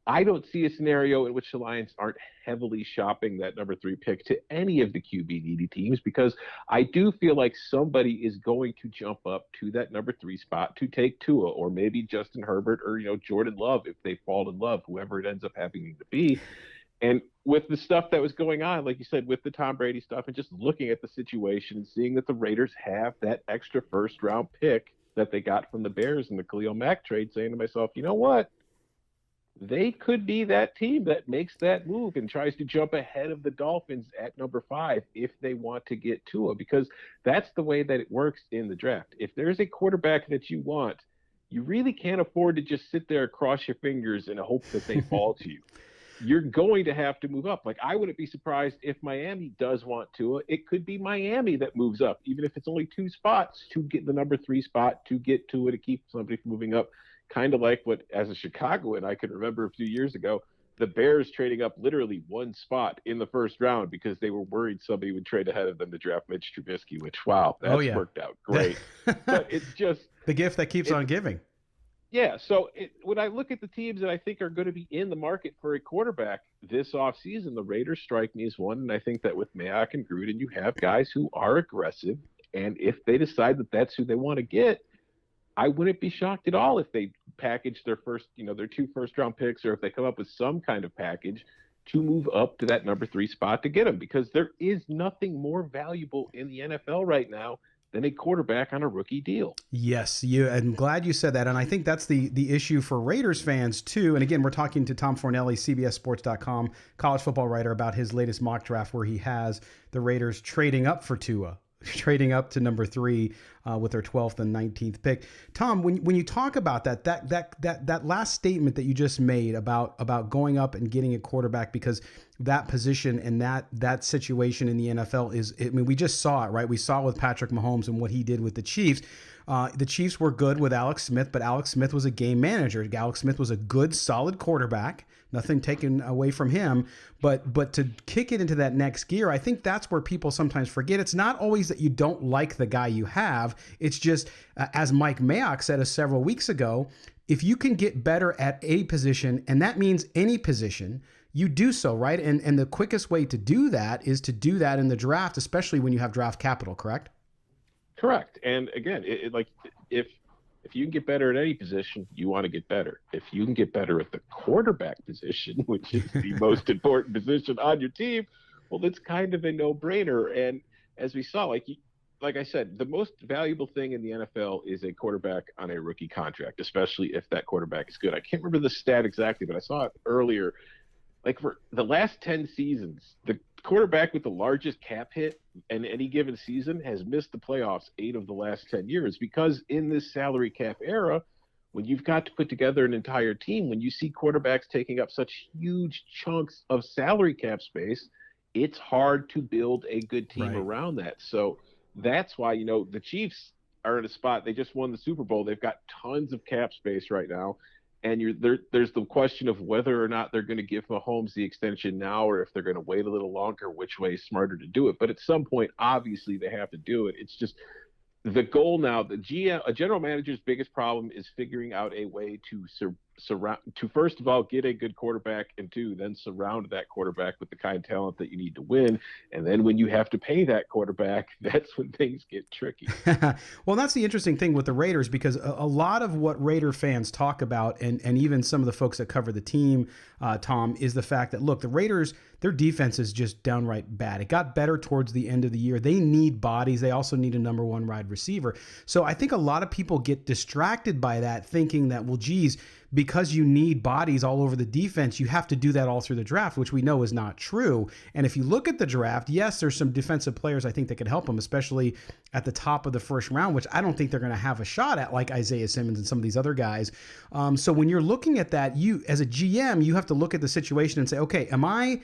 I don't see a scenario in which the Lions aren't heavily shopping that number 3 pick to any of the QB needy teams, because I do feel like somebody is going to jump up to that number 3 spot to take Tua, or maybe Justin Herbert, or Jordan Love if they fall in love, whoever it ends up having to be. And with the stuff that was going on, like you said, with the Tom Brady stuff, and just looking at the situation and seeing that the Raiders have that extra first-round pick that they got from the Bears in the Khalil Mack trade, saying to myself, you know what? They could be that team that makes that move and tries to jump ahead of the Dolphins at number 5 if they want to get Tua, because that's the way that it works in the draft. If there's a quarterback that you want, you really can't afford to just sit there, cross your fingers, and hope that they fall to you. You're going to have to move up. Like, I wouldn't be surprised if Miami does want Tua. It could be Miami that moves up, even if it's only 2 spots, to get the number 3 spot, to get Tua, to keep somebody from moving up. Kind of like what, as a Chicagoan, I can remember a few years ago, the Bears trading up literally 1 spot in the first round because they were worried somebody would trade ahead of them to draft Mitch Trubisky, which, wow, that's worked out great. But it's just the gift that keeps on giving. Yeah, so when I look at the teams that I think are going to be in the market for a quarterback this offseason, the Raiders strike me as one, and I think that with Mayock and Gruden, you have guys who are aggressive, and if they decide that that's who they want to get, I wouldn't be shocked at all if they package their their 2 first-round picks, or if they come up with some kind of package to move up to that number 3 spot to get them, because there is nothing more valuable in the NFL right now than a quarterback on a rookie deal. Yes, I'm glad you said that, and I think that's the issue for Raiders fans too. And again, we're talking to Tom Fornelli, CBSSports.com, college football writer, about his latest mock draft where he has the Raiders trading up for Tua, trading up to number 3 with their 12th and 19th pick. Tom, when you talk about that last statement that you just made about going up and getting a quarterback, because that position and that situation in the NFL we just saw it, right? We saw it with Patrick Mahomes and what he did with the Chiefs. The Chiefs were good with Alex Smith, but Alex Smith was a game manager. Alex Smith was a good, solid quarterback. Nothing taken away from him, but to kick it into that next gear, I think that's where people sometimes forget. It's not always that you don't like the guy you have. It's just, as Mike Mayock said several weeks ago, if you can get better at a position, and that means any position, you do so, right? And the quickest way to do that is to do that in the draft, especially when you have draft capital, correct? Correct. And again, if you can get better at any position, you want to get better. If you can get better at the quarterback position, which is the most important position on your team, well, it's kind of a no-brainer. And as we saw, like I said, the most valuable thing in the NFL is a quarterback on a rookie contract, especially if that quarterback is good. I can't remember the stat exactly, but I saw it earlier. Like, for the last 10 seasons, the quarterback with the largest cap hit in any given season has missed the playoffs 8 of the last 10 years, because in this salary cap era, when you've got to put together an entire team, when you see quarterbacks taking up such huge chunks of salary cap space, it's hard to build a good team around that. So that's why, the Chiefs are in a spot. They just won the Super Bowl. They've got tons of cap space right now. And there's the question of whether or not they're going to give Mahomes the extension now, or if they're going to wait a little longer, which way is smarter to do it. But at some point, obviously, they have to do it. It's just the goal now. A general manager's biggest problem is figuring out a way to first of all, get a good quarterback, and 2, then surround that quarterback with the kind of talent that you need to win. And then when you have to pay that quarterback, that's when things get tricky. Well, that's the interesting thing with the Raiders, because a lot of what Raider fans talk about, and even some of the folks that cover the team, Tom, is the fact that, look, the Raiders, their defense is just downright bad. It got better towards the end of the year. They need bodies. They also need a number 1 wide receiver. So I think a lot of people get distracted by that, thinking that, well, geez, because you need bodies all over the defense, you have to do that all through the draft, which we know is not true. And if you look at the draft, yes, there's some defensive players I think that could help them, especially at the top of the first round, which I don't think they're going to have a shot at, like Isaiah Simmons and some of these other guys. So when you're looking at that, you, as a GM, you have to look at the situation and say, okay, am I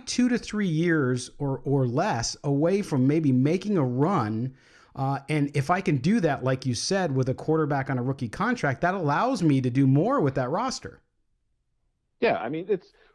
2 to 3 years or less away from maybe making a run? And if I can do that, like you said, with a quarterback on a rookie contract, that allows me to do more with that roster. Yeah, I mean,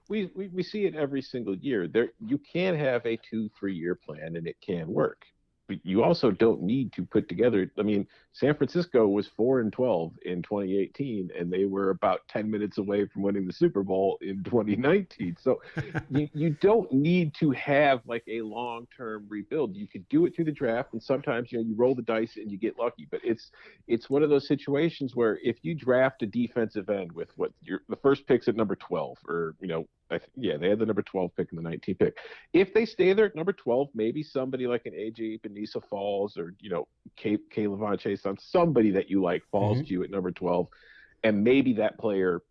we see it every single year. You can have a 2-3 year plan and it can work. But you also don't need to put together. I mean, San Francisco was 4-12 in 2018, and they were about 10 minutes away from winning the Super Bowl in 2019. So you don't need to have like a long-term rebuild. You could do it through the draft, and sometimes you roll the dice and you get lucky. But it's one of those situations where if you draft a defensive end with the first pick's at number 12, or they had the number 12 pick and the 19th pick. If they stay there at number 12, maybe somebody like an AJ Benisa falls, or Kayvon Chason, somebody that you like falls to you at number 12, and maybe that player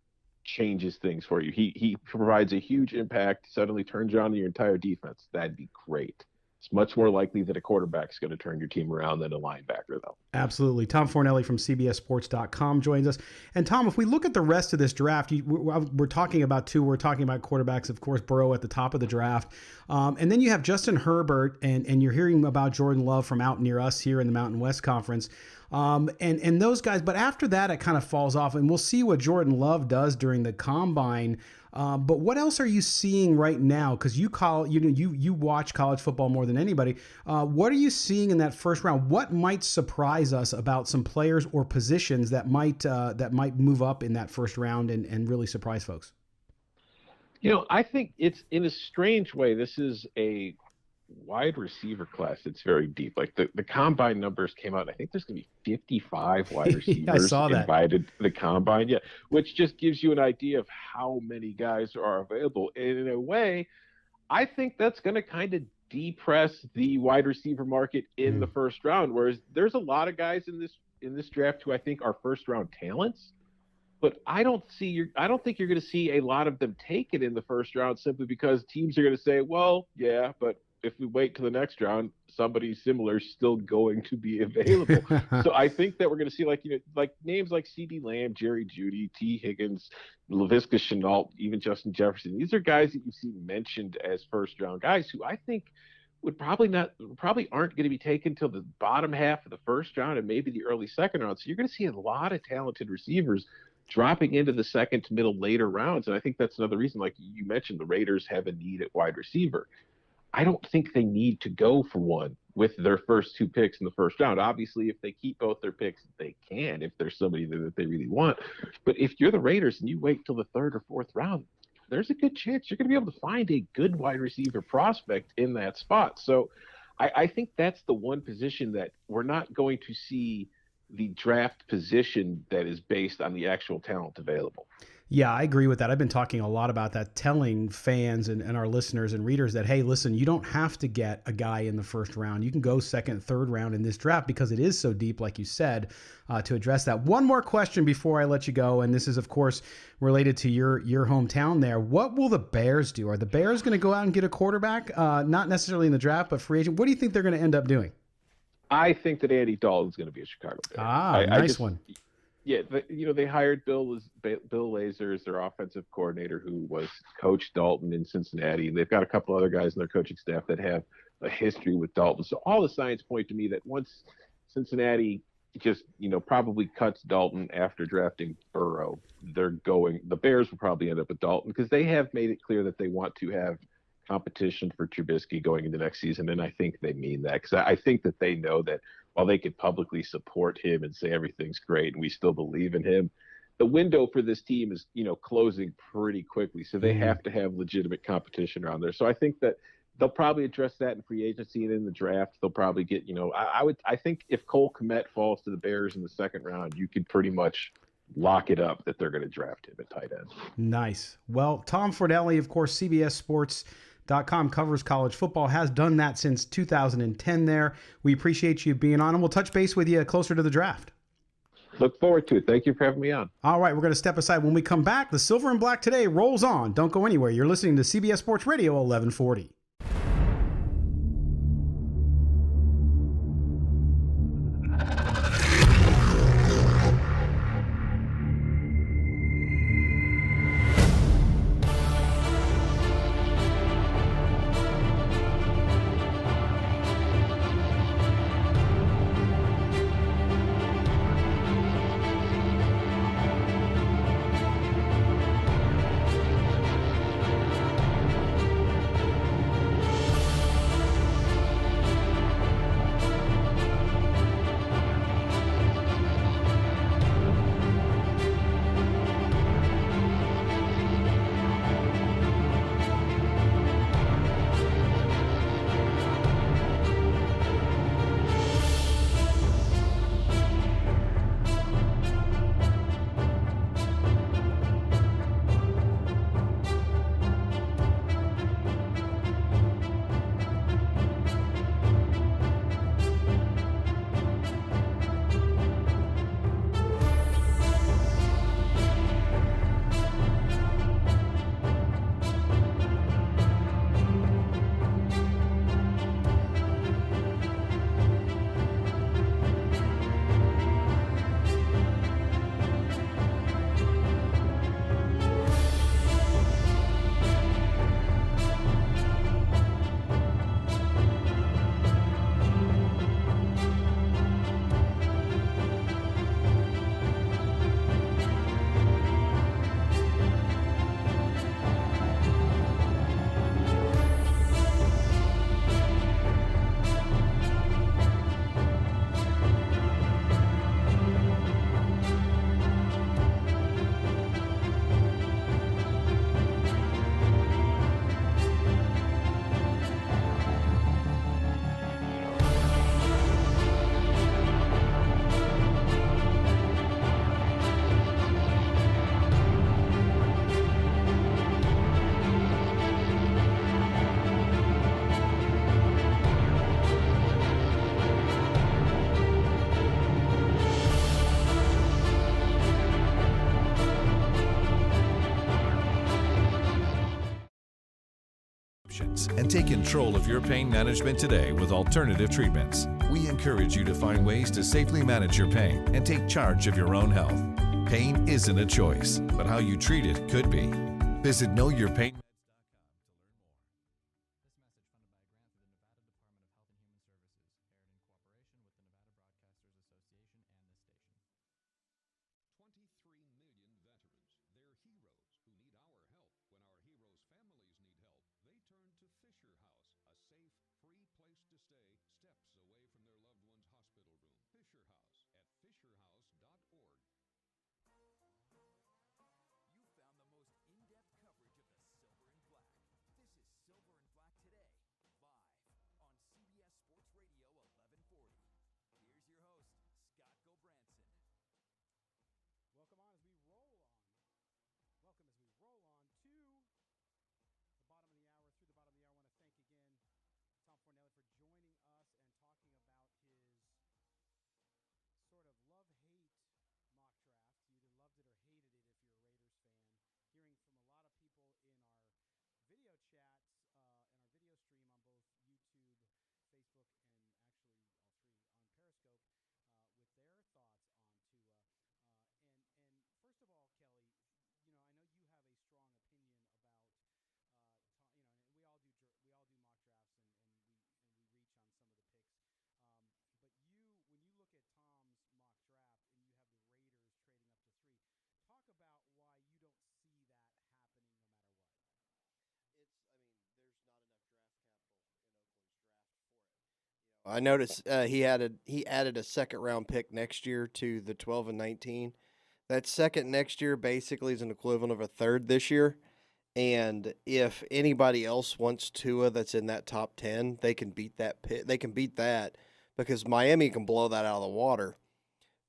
changes things for you. He provides a huge impact, suddenly turns on your entire defense. That'd be great. It's much more likely that a quarterback's going to turn your team around than a linebacker, though. Absolutely. Tom Fornelli from CBSSports.com joins us. And, Tom, if we look at the rest of this draft, we're talking about two. We're talking about quarterbacks, of course, Burrow at the top of the draft. And then you have Justin Herbert, and you're hearing about Jordan Love from out near us here in the Mountain West Conference. And those guys. But after that, it kind of falls off. And we'll see what Jordan Love does during the Combine. But what else are you seeing right now? Because you watch college football more than anybody. What are you seeing in that first round? What might surprise us about some players or positions that might move up in that first round and really surprise folks? I think it's, in a strange way, this is a wide receiver class that's very deep. Like the Combine numbers came out, I think there's going to be 55 wide receivers invited to the Combine, which just gives you an idea of how many guys are available. And in a way, I think that's going to kind of depress the wide receiver market in the first round, whereas there's a lot of guys in this draft who I think are first round talents. But I don't think you're going to see a lot of them take it in the first round, simply because teams are going to say, well, yeah, but if we wait to the next round, somebody similar is still going to be available. So I think that we're going to see like names like CeeDee Lamb, Jerry Jeudy, T. Higgins, Laviska Shenault, even Justin Jefferson. These are guys that you see mentioned as first round guys who I think probably aren't going to be taken till the bottom half of the first round and maybe the early second round. So you're going to see a lot of talented receivers dropping into the second to middle later rounds. And I think that's another reason, like you mentioned, the Raiders have a need at wide receiver. I don't think they need to go for one with their first two picks in the first round. Obviously, if they keep both their picks, they can, if there's somebody that they really want. But if you're the Raiders and you wait till the third or fourth round, there's a good chance you're going to be able to find a good wide receiver prospect in that spot. So I think that's the one position that we're not going to see the draft position that is based on the actual talent available. Yeah, I agree with that. I've been talking a lot about that, telling fans and our listeners and readers that, hey, listen, you don't have to get a guy in the first round. You can go second, third round in this draft because it is so deep, like you said, to address that. One more question before I let you go, and this is, of course, related to your hometown there. What will the Bears do? Are the Bears going to go out and get a quarterback? Not necessarily in the draft, but free agent. What do you think they're going to end up doing? I think that Andy Dalton's going to be a Chicago Bear. Nice one. Yeah, they hired Bill Lazor as their offensive coordinator, who was coached Dalton in Cincinnati. And they've got a couple other guys in their coaching staff that have a history with Dalton. So all the signs point to me that once Cincinnati just, probably cuts Dalton after drafting Burrow, the Bears will probably end up with Dalton, because they have made it clear that they want to have competition for Trubisky going into next season. And I think they mean that, because I think that they know that while they could publicly support him and say everything's great and we still believe in him, the window for this team is, closing pretty quickly. So they have to have legitimate competition around there. So I think that they'll probably address that in free agency, and in the draft, they'll probably get, I think if Cole Kmet falls to the Bears in the second round, you could pretty much lock it up that they're going to draft him at tight end. Nice. Well, Tom Fornelli, of course, CBS Sports.com covers college football, has done that since 2010 there. We appreciate you being on, and we'll touch base with you closer to the draft. Look forward to it. Thank you for having me on. All right, we're going to step aside. When we come back, the Silver and Black Today rolls on. Don't go anywhere. You're listening to CBS Sports Radio 1140. treatments and take control of your pain management today with alternative treatments. We encourage you to find ways to safely manage your pain and take charge of your own health. Pain isn't a choice, but how you treat it could be. Visit knowyourpain.com. I noticed he added a second round pick next year to the 12 and 19. That second next year basically is an equivalent of a third this year. And if anybody else wants Tua that's in that top 10, they can beat that they can beat that because Miami can blow that out of the water.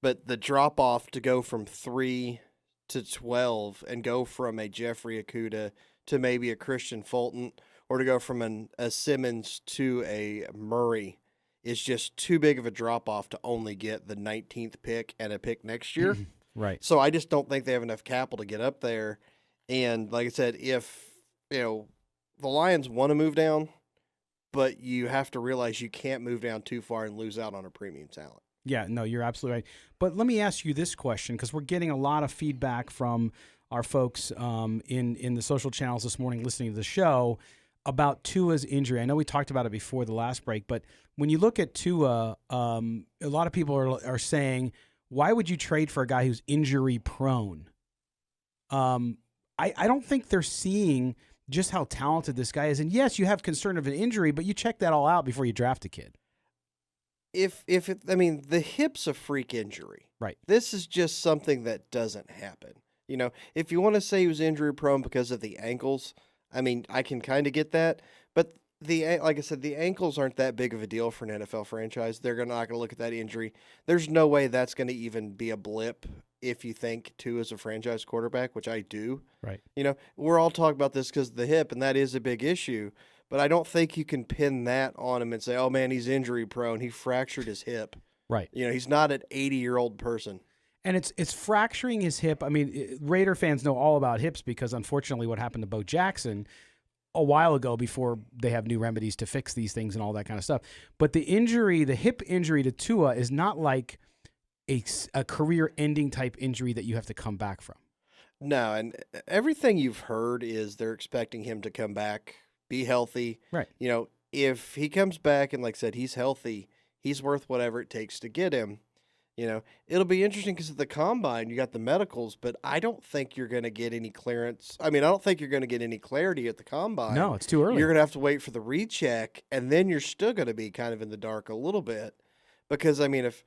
But the drop off to go from 3 to 12 and go from a Jeffrey Okudah to maybe a Christian Fulton or to go from a Simmons to a Murray is just too big of a drop-off to only get the 19th pick and a pick next year. Right. So I just don't think they have enough capital to get up there. And like I said, if, the Lions want to move down, but you have to realize you can't move down too far and lose out on a premium talent. Yeah, no, you're absolutely right. But let me ask you this question, because we're getting a lot of feedback from our folks in the social channels this morning listening to the show about Tua's injury. I know we talked about it before the last break, but when you look at Tua, a lot of people are saying, why would you trade for a guy who's injury prone? I don't think they're seeing just how talented this guy is. And yes, you have concern of an injury, but you check that all out before you draft a kid. The hip's a freak injury. Right. This is just something that doesn't happen. If you want to say he was injury prone because of the ankles, I can kind of get that. But like I said, the ankles aren't that big of a deal for an NFL franchise. They're not going to look at that injury. There's no way that's going to even be a blip if you think Tua is a franchise quarterback, which I do. Right. We're all talking about this because of the hip, and that is a big issue. But I don't think you can pin that on him and say, oh, man, he's injury prone. He fractured his hip. Right. He's not an 80-year-old person. And it's fracturing his hip. Raider fans know all about hips because, unfortunately, what happened to Bo Jackson a while ago before they have new remedies to fix these things and all that kind of stuff. But the hip injury to Tua is not like a career-ending type injury that you have to come back from. No, and everything you've heard is they're expecting him to come back, be healthy. Right. If he comes back and, like I said, he's healthy, he's worth whatever it takes to get him. It'll be interesting because at the combine, you got the medicals, but I don't think you're going to get any clearance. I don't think you're going to get any clarity at the combine. No, it's too early. You're going to have to wait for the recheck, and then you're still going to be kind of in the dark a little bit. Because, if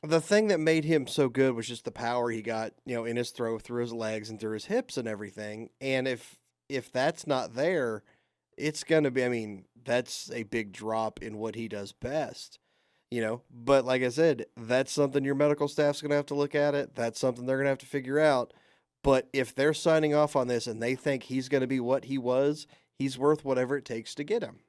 the thing that made him so good was just the power he got, in his throw, through his legs and through his hips and everything. And if that's not there, it's going to be, that's a big drop in what he does best. But like I said, that's something your medical staff's going to have to look at it. That's something they're going to have to figure out. But if they're signing off on this and they think he's going to be what he was, he's worth whatever it takes to get him.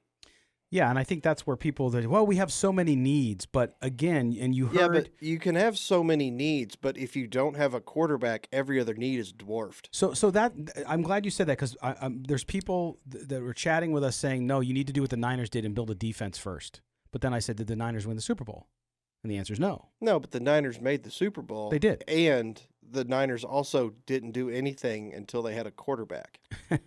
Yeah, and I think that's where people that we have so many needs, but again, and you heard. Yeah, but you can have so many needs, but if you don't have a quarterback, every other need is dwarfed. So that I'm glad you said that because there's people that were chatting with us saying, no, you need to do what the Niners did and build a defense first. But then I said, did the Niners win the Super Bowl? And the answer is no. No, but the Niners made the Super Bowl. They did. And the Niners also didn't do anything until they had a quarterback.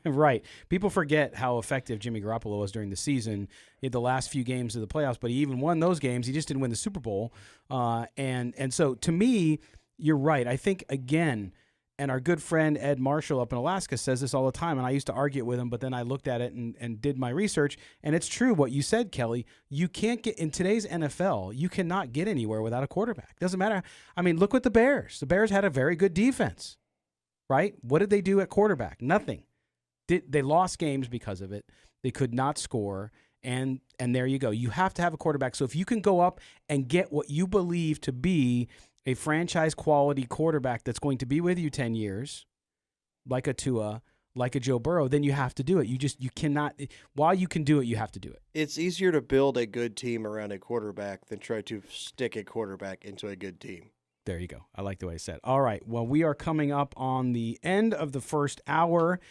Right. People forget how effective Jimmy Garoppolo was during the season. He had the last few games of the playoffs, but he even won those games. He just didn't win the Super Bowl. And so to me, you're right. I think, again, and our good friend Ed Marshall up in Alaska says this all the time, and I used to argue it with him, but then I looked at it and did my research, and it's true what you said, Kelly. You can't get – in today's NFL, you cannot get anywhere without a quarterback. Doesn't matter. I mean, look at the Bears. The Bears had a very good defense, right? What did they do at quarterback? Nothing. They lost games because of it. They could not score, and there you go. You have to have a quarterback. So if you can go up and get what you believe to be – a franchise-quality quarterback that's going to be with you 10 years, like a Tua, like a Joe Burrow, then you have to do it. You cannot – while you can do it, you have to do it. It's easier to build a good team around a quarterback than try to stick a quarterback into a good team. There you go. I like the way I said. All right. Well, we are coming up on the end of the first hour.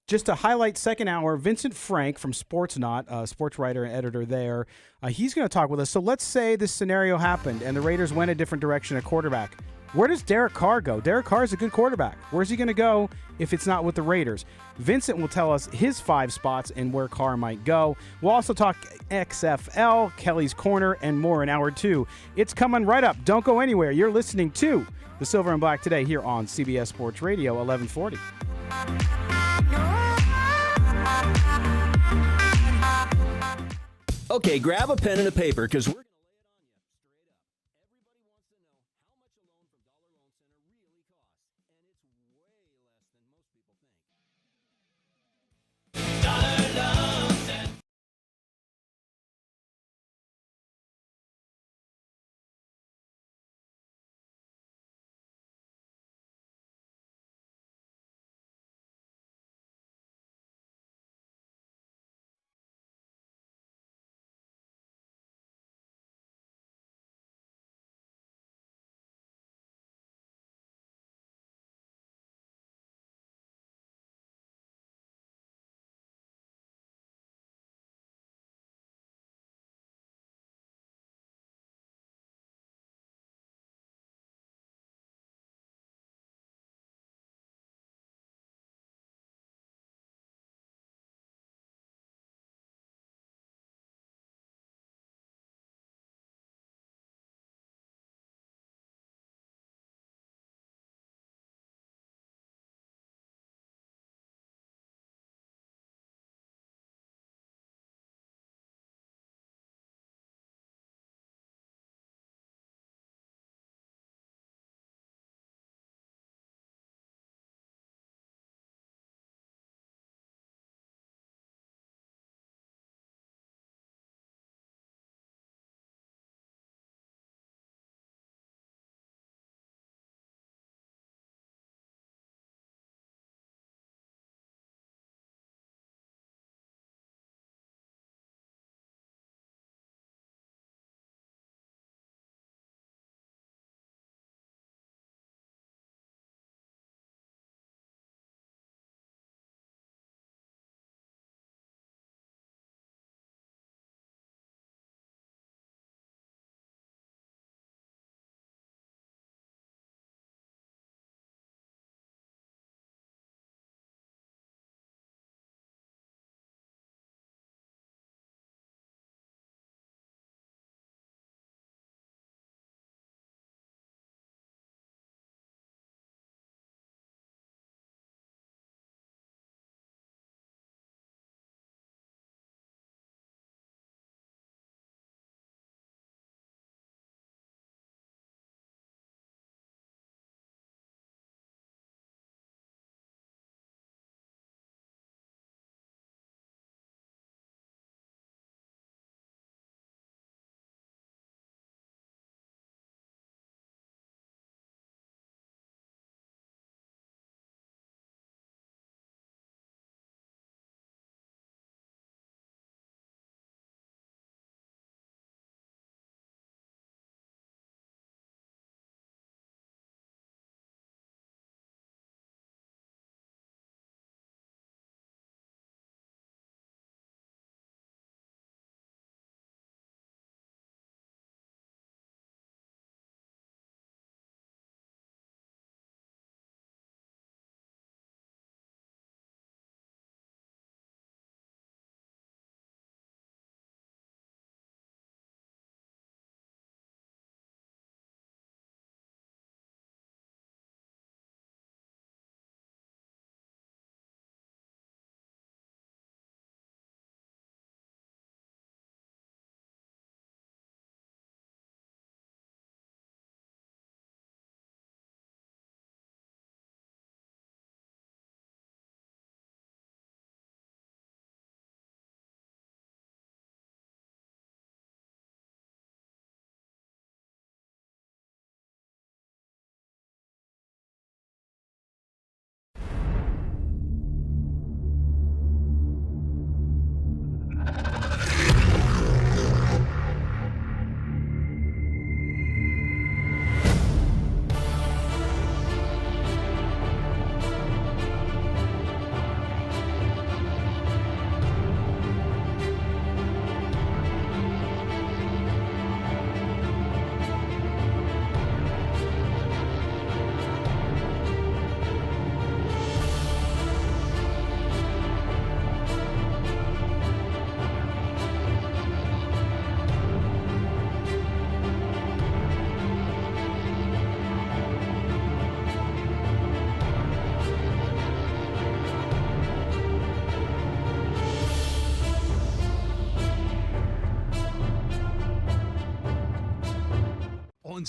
Just to highlight second hour, Vincent Frank from Sportsnaut, sports writer and editor there, he's going to talk with us. So let's say this scenario happened and the Raiders went a different direction at quarterback. Where does Derek Carr go? Derek Carr is a good quarterback. Where's he going to go if it's not with the Raiders? Vincent will tell us his 5 spots and where Carr might go. We'll also talk XFL, Kelly's Corner, and more in hour 2. It's coming right up. Don't go anywhere. You're listening to The Silver and Black today here on CBS Sports Radio 1140. Okay, grab a pen and a paper because we're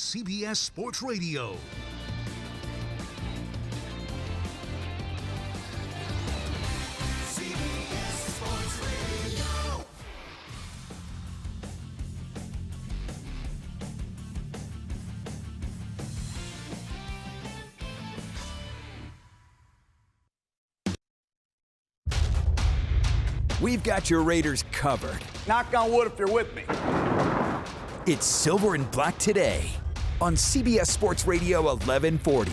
CBS Sports Radio. We've got your Raiders covered. Knock on wood if you're with me. It's Silver and Black today on CBS Sports Radio 1140.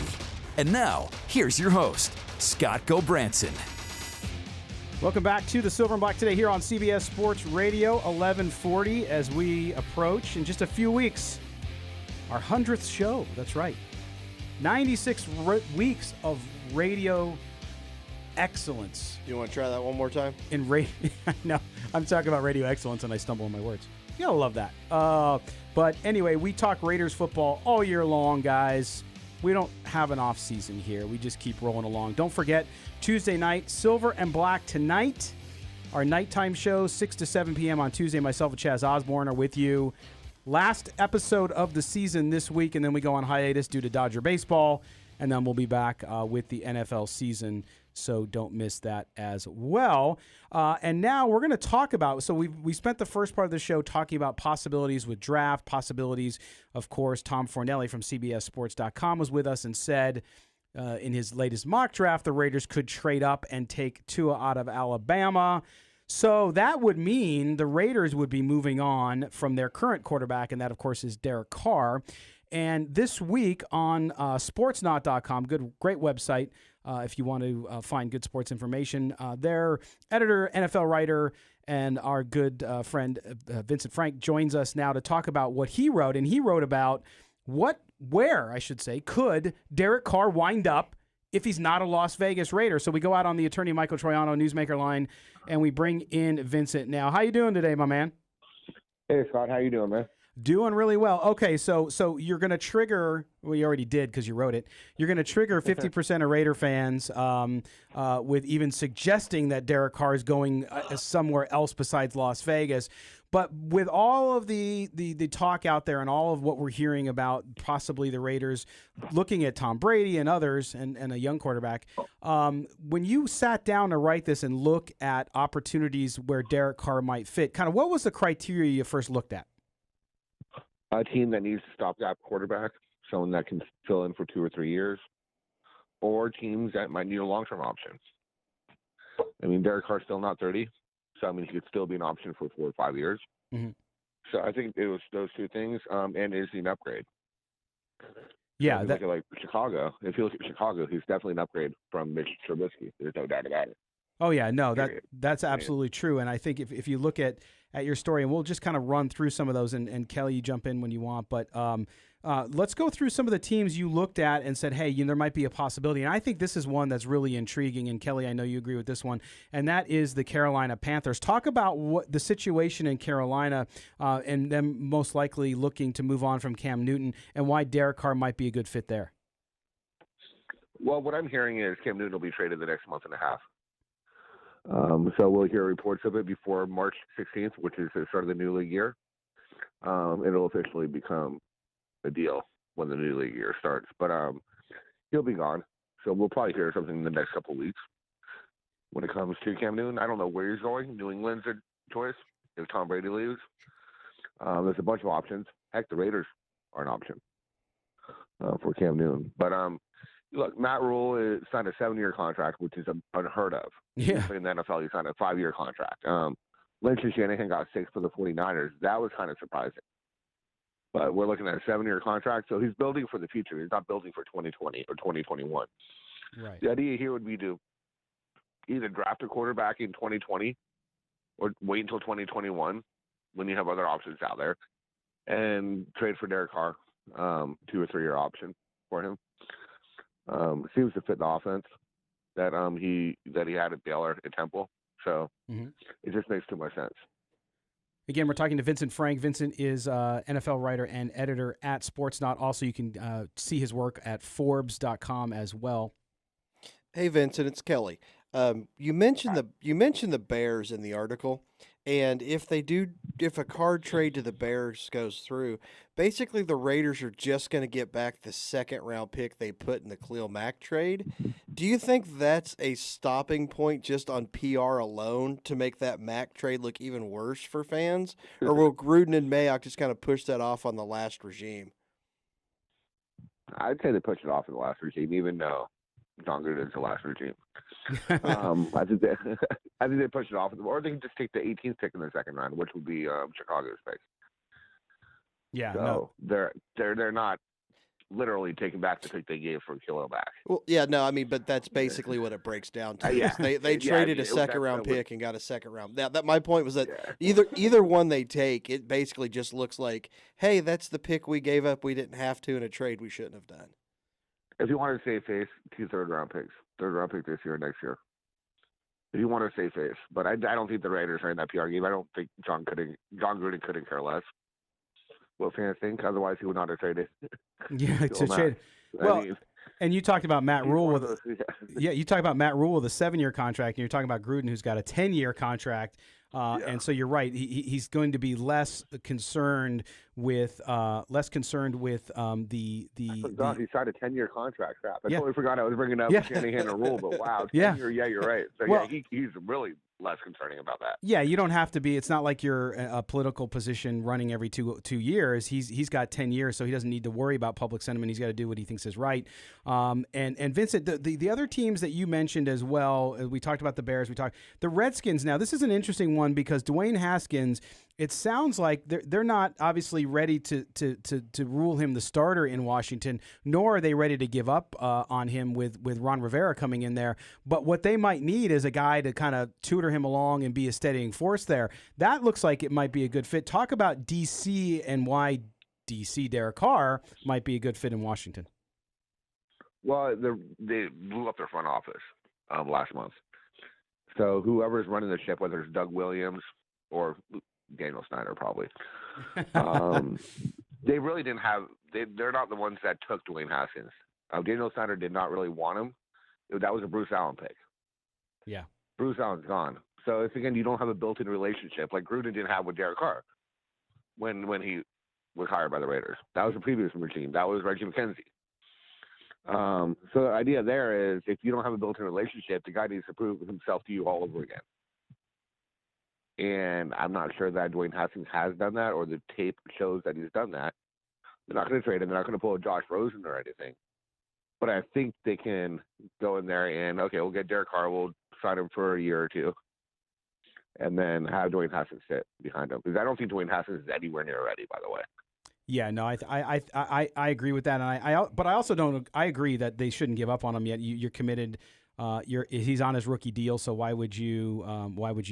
And now, here's your host, Scott Gobranson. Welcome back to the Silver and Black today here on CBS Sports Radio 1140 as we approach in just a few weeks our 100th show. That's right. 96 weeks of radio excellence. You want to try that one more time? In radio, no, I'm talking about radio excellence and I stumble on my words. You gotta love that. But anyway, we talk Raiders football all year long, guys. We don't have an off season here. We just keep rolling along. Don't forget, Tuesday night, Silver and Black tonight. Our nighttime show, 6 to 7 p.m. on Tuesday. Myself and Chaz Osborne are with you. Last episode of the season this week, and then we go on hiatus due to Dodger baseball, and then we'll be back with the NFL season. So don't miss that as well. And now we're going to talk about, so we spent the first part of the show talking about possibilities with draft, possibilities. Of course, Tom Fornelli from CBSSports.com was with us and said in his latest mock draft, the Raiders could trade up and take Tua out of Alabama. So that would mean the Raiders would be moving on from their current quarterback, and that, of course, is Derek Carr. And this week on sportsnaut.com, great website, if you want to find good sports information. Their editor, NFL writer, and our good friend Vincent Frank joins us now to talk about what he wrote. And he wrote about where could Derek Carr wind up if he's not a Las Vegas Raider. So we go out on the attorney Michael Troiano Newsmaker line, and we bring in Vincent now. How you doing today, my man? Hey, Scott. How you doing, man? Doing really well. Okay, so you're going to trigger, well, you already did because you wrote it. You're going to trigger 50% of Raider fans with even suggesting that Derek Carr is going somewhere else besides Las Vegas. But with all of the talk out there and all of what we're hearing about possibly the Raiders looking at Tom Brady and others and a young quarterback, when you sat down to write this and look at opportunities where Derek Carr might fit, kind of what was the criteria you first looked at? A team that needs to stopgap quarterback, someone that can fill in for 2 or 3 years, or teams that might need a long-term option. I mean, Derek Carr's still not 30, so I mean he could still be an option for 4 or 5 years. Mm-hmm. So I think it was those two things, and is he an upgrade? Yeah, so look at like Chicago. If you look at Chicago, he's definitely an upgrade from Mitch Trubisky. There's no doubt about it. Oh yeah, no, that's absolutely true. And I think if you look at your story, and we'll just kind of run through some of those, and Kelly, you jump in when you want, but let's go through some of the teams you looked at and said, hey, there might be a possibility. And I think this is one that's really intriguing, and Kelly, I know you agree with this one, and that is the Carolina Panthers. Talk about what the situation in Carolina and them most likely looking to move on from Cam Newton, and why Derek Carr might be a good fit there. Well, what I'm hearing is Cam Newton will be traded the next month and a half. So we'll hear reports of it before March 16th, which is the start of the new league year. It'll officially become a deal when the new league year starts. But he'll be gone. So we'll probably hear something in the next couple of weeks when it comes to Cam Newton. I don't know where he's going. New England's a choice if Tom Brady leaves. There's a bunch of options. Heck, the Raiders are an option for Cam Newton. But look, Matt Rule signed a 7-year contract, which is unheard of. Yeah. In the NFL, he signed a 5-year contract. Lynch and Shanahan got 6 for the 49ers. That was kind of surprising. But we're looking at a 7-year contract, so he's building for the future. He's not building for 2020 or 2021. Right. The idea here would be to either draft a quarterback in 2020 or wait until 2021 when you have other options out there and trade for Derek Carr, 2 or 3 year option for him. Seems to fit the offense that he had at Baylor at Temple. So It just makes too much sense. Again, we're talking to Vincent Frank. Vincent is NFL writer and editor at Sportsnaut. Also, you can see his work at Forbes.com as well. Hey, Vincent, it's Kelly. You mentioned the Bears in the article, And if a card trade to the Bears goes through, basically the Raiders are just going to get back the second-round pick they put in the Khalil Mack trade. Do you think that's a stopping point just on PR alone to make that Mack trade look even worse for fans? Or will Gruden and Mayock just kind of push that off on the last regime? I'd say they pushed it off in the last regime, even though John Gruden is the last regime. I think they pushed it off, or they can just take the 18th pick in the second round, which would be Chicago's pick. Yeah, so they're not literally taking back the pick they gave for Khalil Mack. Well, yeah, no, I mean, but that's basically what it breaks down to. Yeah. They traded a second-round pick and got a second round. That my point was that either one they take, it basically just looks like, hey, that's the pick we gave up. We didn't have to in a trade we shouldn't have done. If you want to save face, 2 third-round pick this year, next year. If you want to save face, but I don't think the Raiders are in that PR game. I don't think John Gruden couldn't care less what fans think. Otherwise, he would not have traded. Yeah, to trade. Well, and you talked about Matt Rule with you talked about Matt Rule with a 7-year contract, and you're talking about Gruden who's got a 10-year contract. And so you're right. He's going to be less concerned with the he signed a 10-year contract. Crap. I totally forgot I was bringing up Shanahan and Rule, but wow, 10 year, you're right. So he's really less concerning about that. Yeah, you don't have to be. It's not like you're a political position running every two years. He's got 10 years, so he doesn't need to worry about public sentiment. He's got to do what he thinks is right. And Vincent, the other teams that you mentioned as well, we talked about the Bears. We talked the Redskins. Now this is an interesting one because Dwayne Haskins. It sounds like they're not obviously ready to rule him the starter in Washington, nor are they ready to give up on him with Ron Rivera coming in there. But what they might need is a guy to kind of tutor him along and be a steadying force there. That looks like it might be a good fit. Talk about DC and why DC Derek Carr might be a good fit in Washington. Well, they blew up their front office last month. So whoever's running the ship, whether it's Doug Williams or Daniel Snyder, probably, they really didn't have. They're not the ones that took Dwayne Haskins. Daniel Snyder did not really want him. That was a Bruce Allen pick. Yeah, Bruce Allen's gone. So it's, again, you don't have a built-in relationship like Gruden didn't have with Derek Carr when he was hired by the Raiders. That was the previous regime. That was Reggie McKenzie. So the idea there is if you don't have a built-in relationship, the guy needs to prove himself to you all over again. And I'm not sure that Dwayne Haskins has done that, or the tape shows that he's done that. They're not going to trade him. They're not going to pull a Josh Rosen or anything. But I think they can go in there and, okay, we'll get Derek Carr. We'll sign him for a year or two. And then have Dwayne Haskins sit behind him. Because I don't think Dwayne Haskins is anywhere near ready, by the way. Yeah, no, I agree with that, and but I also don't. I agree that they shouldn't give up on him yet. You're committed. He's on his rookie deal, so why would you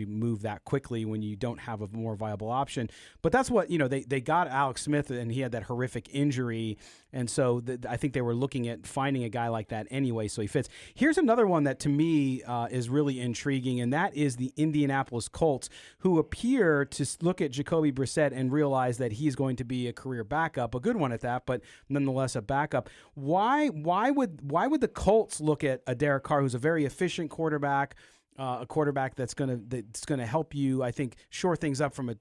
move that quickly when you don't have a more viable option? But that's what they got Alex Smith, and he had that horrific injury, and so I think they were looking at finding a guy like that anyway, so he fits. Here's another one that to me is really intriguing, and that is the Indianapolis Colts, who appear to look at Jacoby Brissett and realize that he's going to be a career backup, a good one at that, but nonetheless a backup. Why would the Colts look at a Derek Carr who's a very efficient quarterback, a quarterback that's gonna help you, I think, shore things up from an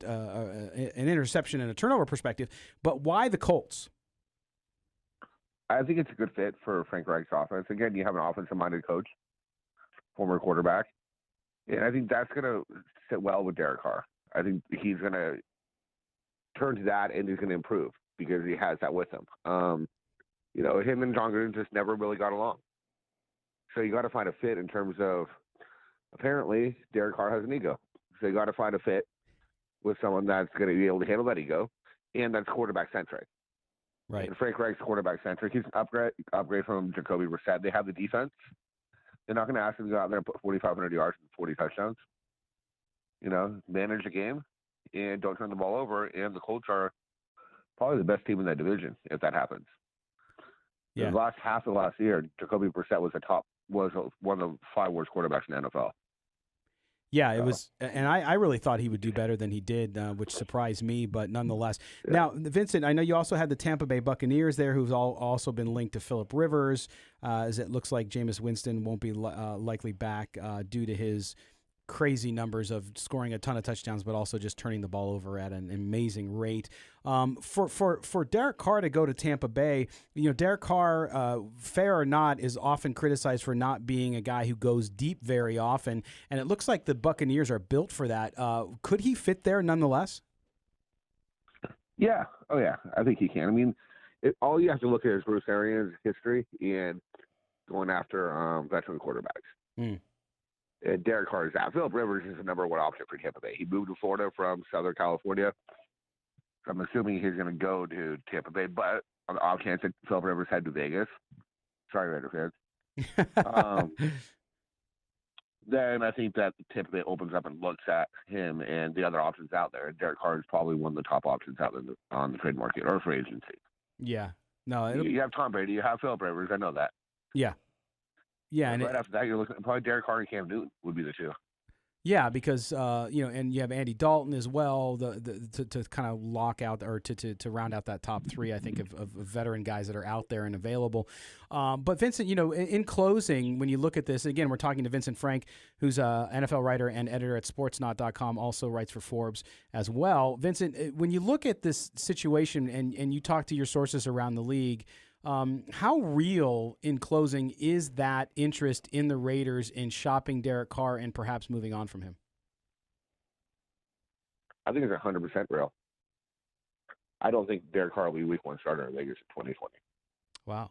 interception and a turnover perspective. But why the Colts? I think it's a good fit for Frank Reich's offense. Again, you have an offensive-minded coach, former quarterback, and I think that's gonna sit well with Derek Carr. I think he's gonna turn to that and he's gonna improve because he has that with him. Him and John Gruden just never really got along. So you got to find a fit in terms of, apparently, Derek Carr has an ego. So you got to find a fit with someone that's going to be able to handle that ego, and that's quarterback-centric. Right. And Frank Reich's quarterback-centric. He's an upgrade from Jacoby Brissett. They have the defense. They're not going to ask him to go out there and put 4,500 yards and 40 touchdowns. Manage the game and don't turn the ball over. And the Colts are probably the best team in that division if that happens. Yeah. The last half of last year, Jacoby Brissett was one of the 5 worst quarterbacks in the NFL. Yeah, it was, and I really thought he would do better than he did, which surprised me. But nonetheless, Now, Vincent, I know you also had the Tampa Bay Buccaneers there, who've also been linked to Phillip Rivers, as it looks like Jameis Winston won't be likely back due to his crazy numbers of scoring a ton of touchdowns, but also just turning the ball over at an amazing rate. For Derek Carr to go to Tampa Bay, Derek Carr, fair or not, is often criticized for not being a guy who goes deep very often, and it looks like the Buccaneers are built for that. Could he fit there nonetheless? Yeah. Oh, yeah. I think he can. I mean, all you have to look at is Bruce Arians' history and going after veteran quarterbacks. Derek Carr is out. Philip Rivers is the number one option for Tampa Bay. He moved to Florida from Southern California. I'm assuming he's going to go to Tampa Bay, but on the off chance that Philip Rivers head to Vegas, sorry, Raider fans, then I think that Tampa Bay opens up and looks at him and the other options out there. Derek Carr is probably one of the top options out there on the trade market or free agency. Yeah. No, you have Tom Brady, you have Philip Rivers. I know that. Yeah. Yeah, and right after that, you're looking at probably Derek Carr and Cam Newton would be the two. Yeah, because and you have Andy Dalton as well to kind of lock out or to round out that top three. I think of veteran guys that are out there and available. But Vincent, in closing, when you look at this again, we're talking to Vincent Frank, who's a NFL writer and editor at Sportsnaut.com, also writes for Forbes as well. Vincent, when you look at this situation and you talk to your sources around the league. How real, in closing, is that interest in the Raiders in shopping Derek Carr and perhaps moving on from him? I think it's 100% real. I don't think Derek Carr will be week one starter in Vegas in 2020. Wow.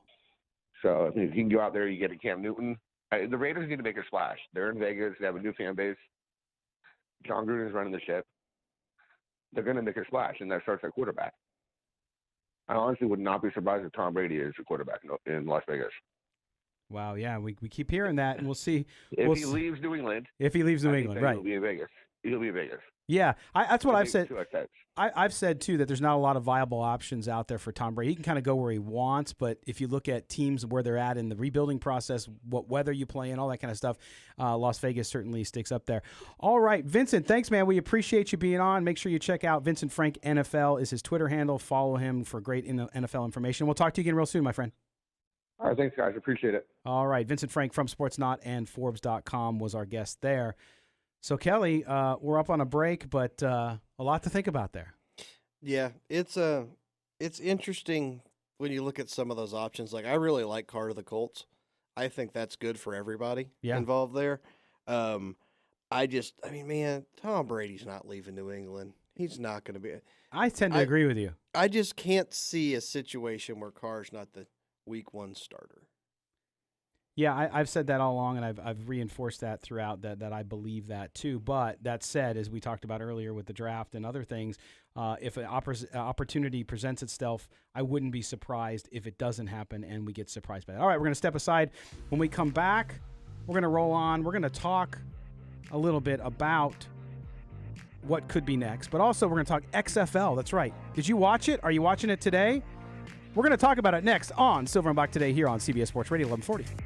So, if you can go out there, you get a Cam Newton. The Raiders need to make a splash. They're in Vegas. They have a new fan base. John Gruden's running the ship. They're going to make a splash, and that starts at quarterback. I honestly would not be surprised if Tom Brady is the quarterback in Las Vegas. Wow, yeah, we keep hearing that, and we'll see. If he leaves New England. If he leaves New England, right. He'll be in Vegas. He'll be in Vegas. Yeah, that's what I've said. I've said, too, that there's not a lot of viable options out there for Tom Brady. He can kind of go where he wants, but if you look at teams where they're at in the rebuilding process, what weather you play in, all that kind of stuff, Las Vegas certainly sticks up there. All right, Vincent, thanks, man. We appreciate you being on. Make sure you check out Vincent Frank NFL is his Twitter handle. Follow him for great NFL information. We'll talk to you again real soon, my friend. All right, thanks, guys. Appreciate it. All right, Vincent Frank from Sportsnaut and Forbes.com was our guest there. So, Kelly, we're up on a break, but a lot to think about there. Yeah, it's interesting when you look at some of those options. Like, I really like Carr to the Colts. I think that's good for everybody involved there. Man, Tom Brady's not leaving New England. He's not going to be. I tend to agree with you. I just can't see a situation where Carr's not the week one starter. Yeah, I've said that all along, and I've reinforced that throughout that I believe that too. But that said, as we talked about earlier with the draft and other things, if an opportunity presents itself, I wouldn't be surprised if it doesn't happen and we get surprised by that. All right, we're going to step aside. When we come back, we're going to roll on. We're going to talk a little bit about what could be next, but also we're going to talk XFL. That's right. Did you watch it? Are you watching it today? We're going to talk about it next on Silver and Black Today here on CBS Sports Radio 1140.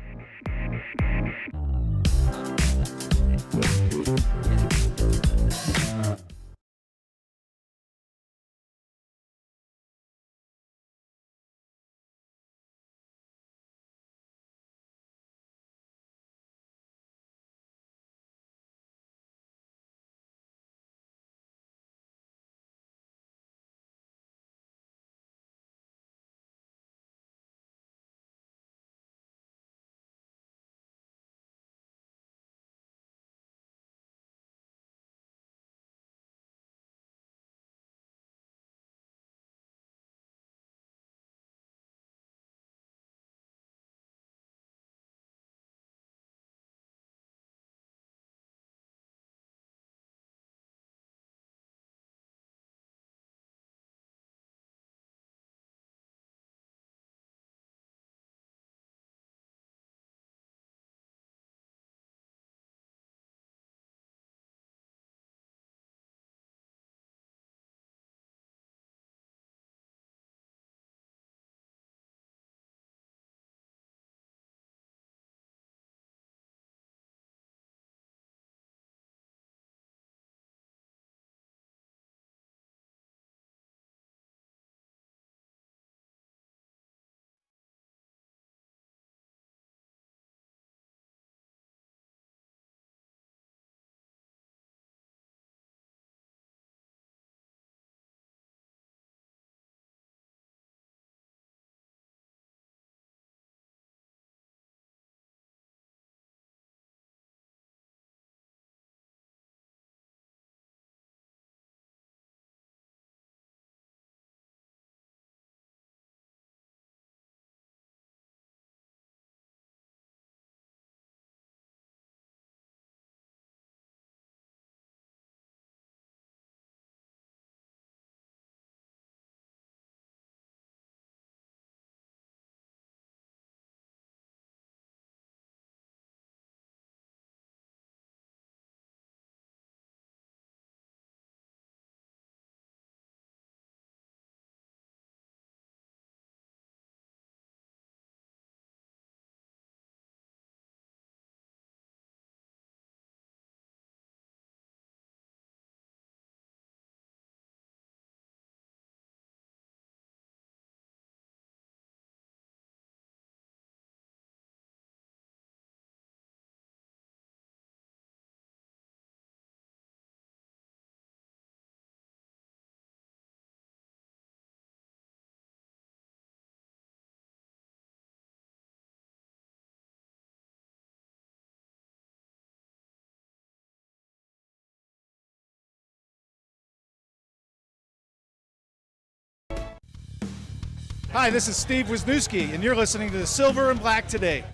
Hi, this is Steve Wisniewski, and you're listening to the Silver and Black Today.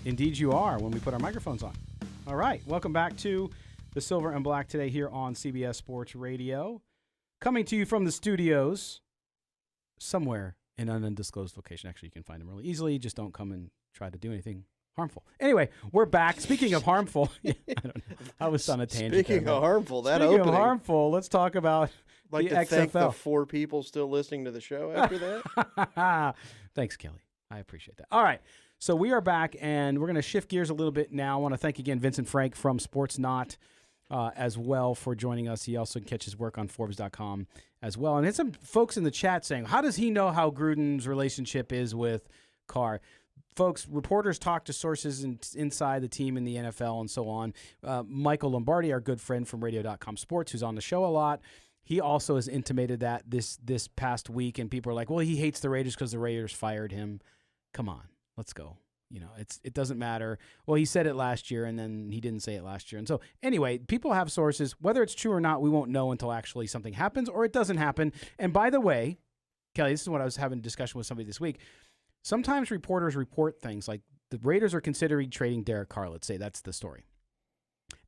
Indeed you are, when we put our microphones on. All right, welcome back to the Silver and Black Today here on CBS Sports Radio. Coming to you from the studios somewhere in an undisclosed location. Actually, you can find them really easily. Just don't come and try to do anything harmful. Anyway, we're back. Speaking of harmful, I don't know. I was on a tangent. Speaking of harmful, that Speaking opening. of harmful, let's talk about Like the to XFL. thank the 4 people still listening to the show after that. Thanks, Kelly. I appreciate that. All right. So we are back, and we're going to shift gears a little bit now. I want to thank again Vincent Frank from Sportsnaut as well for joining us. He also can catch his work on Forbes.com as well. And there's some folks in the chat saying, how does he know how Gruden's relationship is with Carr? Folks, reporters talk to sources inside the team in the NFL and so on. Michael Lombardi, our good friend from Radio.com Sports, who's on the show a lot, he also has intimated that this past week, and people are like, well, he hates the Raiders because the Raiders fired him. Come on. Let's go. You know, it doesn't matter. Well, he said it last year, and then he didn't say it last year. And so, anyway, people have sources. Whether it's true or not, we won't know until actually something happens or it doesn't happen. And by the way, Kelly, this is what I was having a discussion with somebody this week. Sometimes reporters report things like the Raiders are considering trading Derek Carr. Let's say that's the story.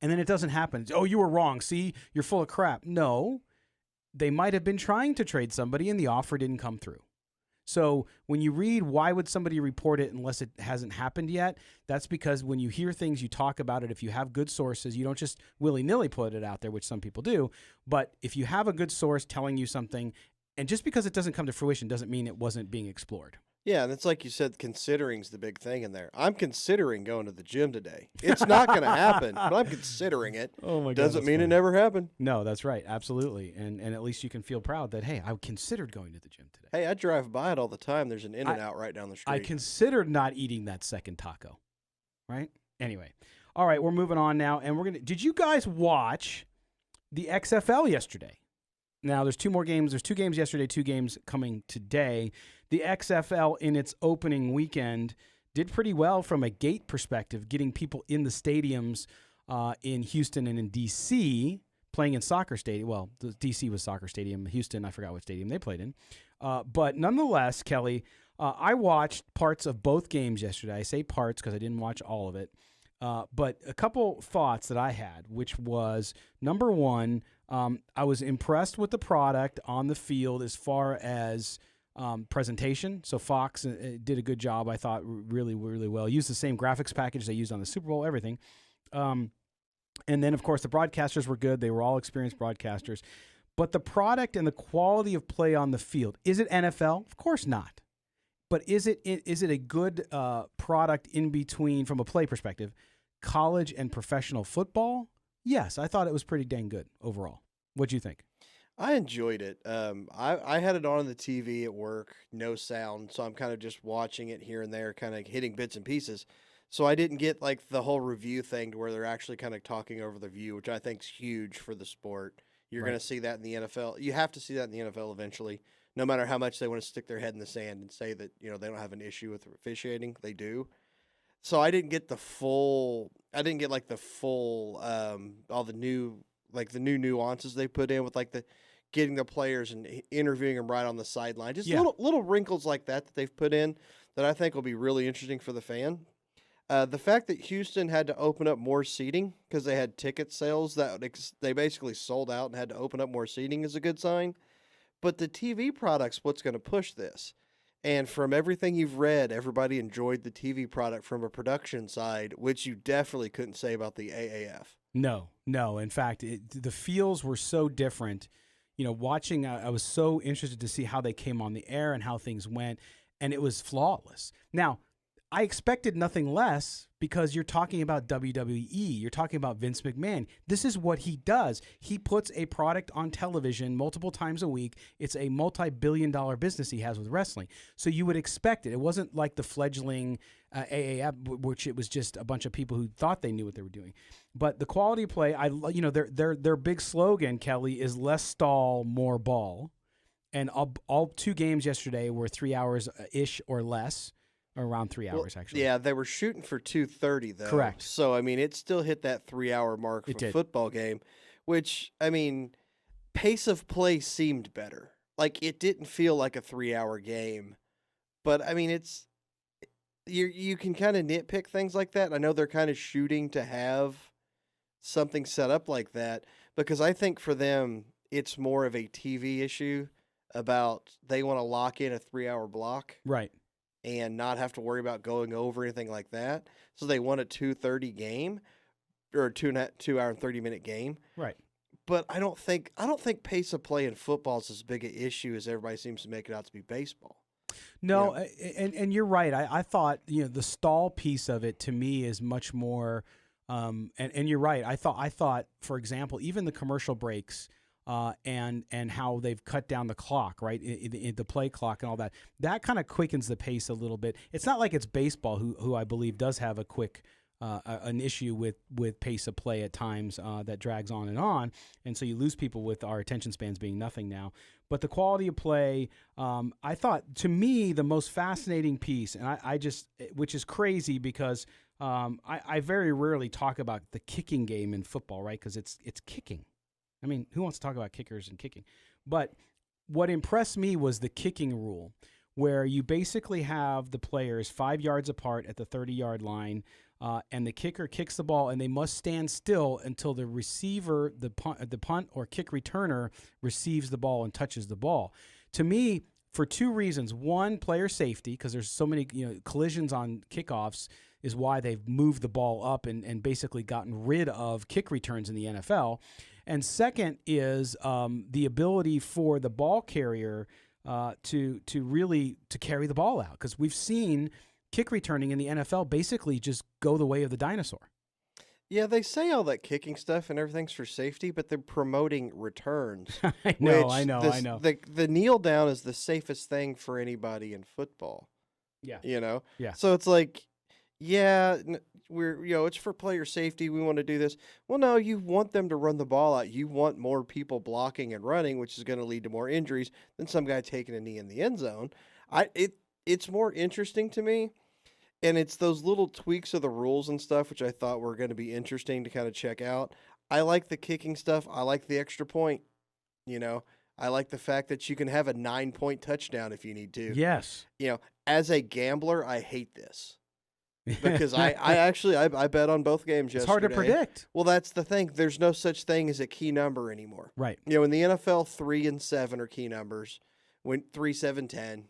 And then it doesn't happen. Oh, you were wrong. See, you're full of crap. No, they might have been trying to trade somebody, and the offer didn't come through. So when you read, why would somebody report it unless it hasn't happened yet? That's because when you hear things, you talk about it. If you have good sources, you don't just willy-nilly put it out there, which some people do. But if you have a good source telling you something, and just because it doesn't come to fruition doesn't mean it wasn't being explored. Yeah, and it's like you said, considering's the big thing in there. I'm considering going to the gym today. It's not going to happen, but I'm considering it. Oh my God, doesn't mean it never happened. No, that's right. Absolutely. And at least you can feel proud that, hey, I considered going to the gym today. Hey, I drive by it all the time. There's an In-N-Out right down the street. I considered not eating that second taco. Right? Anyway. All right, we're moving on now, and did you guys watch the XFL yesterday? Now, there's 2 more games. There's 2 games yesterday, 2 games coming today. The XFL in its opening weekend did pretty well from a gate perspective, getting people in the stadiums in Houston and in D.C., playing in soccer stadium. Well, the D.C. was soccer stadium. Houston, I forgot what stadium they played in. But nonetheless, Kelly, I watched parts of both games yesterday. I say parts because I didn't watch all of it. But a couple thoughts that I had, which was, number one, I was impressed with the product on the field as far as presentation. So Fox did a good job, I thought, really, really well. Used the same graphics package they used on the Super Bowl, everything. And then, of course, the broadcasters were good. They were all experienced broadcasters. But the product and the quality of play on the field, is it NFL? Of course not. But is it a good product in between, from a play perspective, college and professional football? Yes, I thought it was pretty dang good overall. What'd you think? I enjoyed it. I had it on the TV at work, no sound, so I'm kind of just watching it here and there, kind of hitting bits and pieces. So I didn't get like the whole review thing to where they're actually kind of talking over the view, which I think is huge for the sport. You're going to see that in the NFL. You have to see that in the NFL eventually. No matter how much they want to stick their head in the sand and say that, they don't have an issue with officiating, they do. So I didn't get the full all the new nuances they put in with like the getting the players and interviewing them right on the sideline. Just little wrinkles like that they've put in that I think will be really interesting for the fan. The fact that Houston had to open up more seating because they had ticket sales that they basically sold out and had to open up more seating is a good sign. But the TV product's what's going to push this. And from everything you've read, everybody enjoyed the TV product from a production side, which you definitely couldn't say about the AAF. No. In fact, the feels were so different. Watching, I was so interested to see how they came on the air and how things went, and it was flawless. Now, I expected nothing less because you're talking about WWE. You're talking about Vince McMahon. This is what he does. He puts a product on television multiple times a week. It's a multi-billion-dollar business he has with wrestling. So you would expect it. It wasn't like the fledgling AAF, which it was just a bunch of people who thought they knew what they were doing. But the quality of play, their big slogan, Kelly, is less stall, more ball. And all 2 games yesterday were 3 hours-ish or less. Around 3 hours, actually. Yeah, they were shooting for 2:30 though. Correct. So it still hit that 3-hour mark for a football game, which pace of play seemed better. like it didn't feel like a 3-hour game. But I mean, you can kind of nitpick things like that. I know they're kind of shooting to have something set up like that because I think for them it's more of a TV issue about they want to lock in a 3-hour block. Right. And not have to worry about going over anything like that. So they want a 2:30 game or a 2 hour and 30-minute game. Right. But I don't think pace of play in football is as big an issue as everybody seems to make it out to be baseball. No, and you're right. I thought, the stall piece of it to me is much more and you're right. I thought, for example, even the commercial breaks and how they've cut down the clock, right? In the play clock and all that. That kind of quickens the pace a little bit. It's not like it's baseball who I believe does have a quick an issue with pace of play at times that drags on, and so you lose people with our attention spans being nothing now. But the quality of play, I thought, to me, the most fascinating piece, and I just, which is crazy because I very rarely talk about the kicking game in football, right? Because it's kicking. I mean, who wants to talk about kickers and kicking? But what impressed me was the kicking rule, where you basically have the players 5 yards apart at the 30-yard line, and the kicker kicks the ball, and they must stand still until the receiver, the punt or kick returner, receives the ball and touches the ball. To me, for two reasons: one, player safety, because there's so many collisions on kickoffs, is why they've moved the ball up and basically gotten rid of kick returns in the NFL. And second is the ability for the ball carrier to really carry the ball out, because we've seen kick returning in the NFL basically just go the way of the dinosaur. Yeah, they say all that kicking stuff and everything's for safety, but they're promoting returns. I know. The kneel down is the safest thing for anybody in football. Yeah. Yeah. So it's like, yeah, we're it's for player safety. We want to do this. Well, no, you want them to run the ball out. You want more people blocking and running, which is going to lead to more injuries than some guy taking a knee in the end zone. It's more interesting to me, and it's those little tweaks of the rules and stuff which I thought were going to be interesting to kind of check out. I like the kicking stuff. I like the extra point. I like the fact that you can have a 9-point touchdown if you need to. Yes. As a gambler, I hate this. Because I bet on both games yesterday. It's hard to predict. Well, that's the thing. There's no such thing as a key number anymore. Right. In the NFL, 3 and 7 are key numbers. When 3, 7, 10.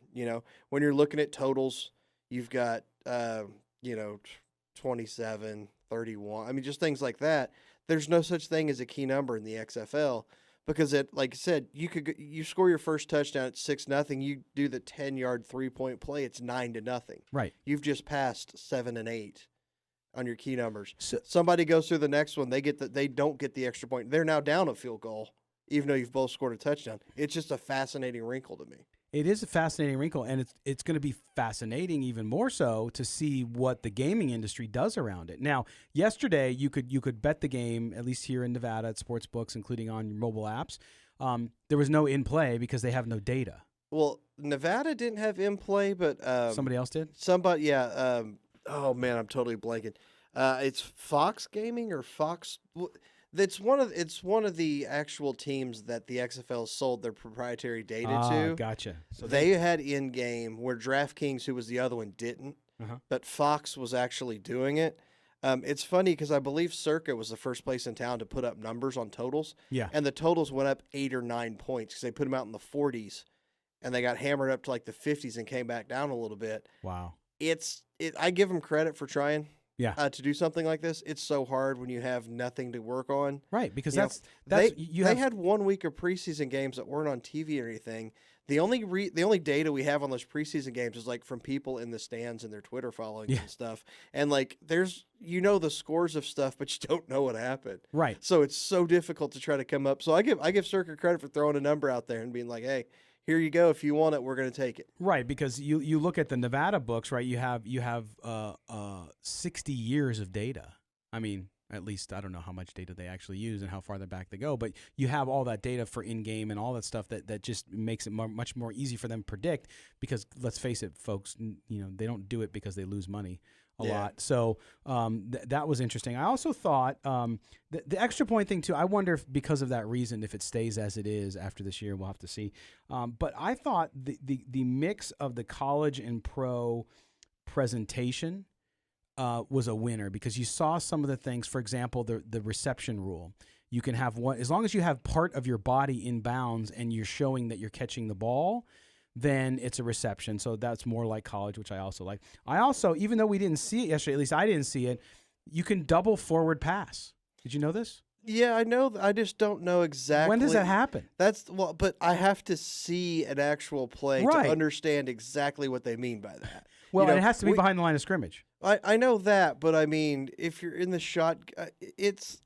When you're looking at totals, you've got 27, 31. I mean, just things like that. There's no such thing as a key number in the XFL. Because like I said, you score your first touchdown at 6-0. You do the 10-yard 3-point play, it's 9-0. Right. You've just passed 7 and 8 on your key numbers. So, somebody goes through the next one, they don't get the extra point. They're now down a field goal, even though you've both scored a touchdown. It's just a fascinating wrinkle to me. It is a fascinating wrinkle, and it's going to be fascinating even more so to see what the gaming industry does around it. Now, yesterday you could bet the game, at least here in Nevada at sports books, including on your mobile apps. There was no in-play because they have no data. Well, Nevada didn't have in-play, but somebody else did? Somebody, yeah. Oh, man, I'm totally blanking. It's Fox Gaming or Fox... It's one of the actual teams that the XFL sold their proprietary data to. Gotcha. So they had in-game where DraftKings, who was the other one, didn't. But Fox was actually doing it. It's funny because I believe Circa was the first place in town to put up numbers on totals. Yeah. And the totals went up 8 or 9 points because they put them out in the 40s, and they got hammered up to like the 50s and came back down a little bit. Wow. I give them credit for trying. Yeah. To do something like this, it's so hard when you have nothing to work on. Right, because they had 1 week of preseason games that weren't on TV or anything. The only data we have on those preseason games is like from people in the stands and their Twitter followings and stuff. And like there's the scores of stuff, but you don't know what happened. Right. So it's so difficult to try to come up. So I give Circa credit for throwing a number out there and being like, hey, here you go. If you want it, we're going to take it. Right, because you look at the Nevada books, right? You have 60 years of data. I mean, At least I don't know how much data they actually use and how far back they go, but you have all that data for in-game and all that stuff that just makes it much more easy for them to predict. Because let's face it, folks, they don't do it because they lose money a lot. So that was interesting. I also thought the extra point thing too. I wonder if because of that reason, if it stays as it is after this year, we'll have to see. But I thought the mix of the college and pro presentation was a winner because you saw some of the things. For example, the reception rule. You can have one as long as you have part of your body in bounds and you're showing that you're catching the ball, then it's a reception. So that's more like college, which I also like. I also, even though we didn't see it yesterday, at least I didn't see it, you can double forward pass. Did you know this? Yeah, I know. I just don't know exactly. When does that happen? But I have to see an actual play to understand exactly what they mean by that. Well, it has to be behind the line of scrimmage. I know that, but I mean, if you're in the shot,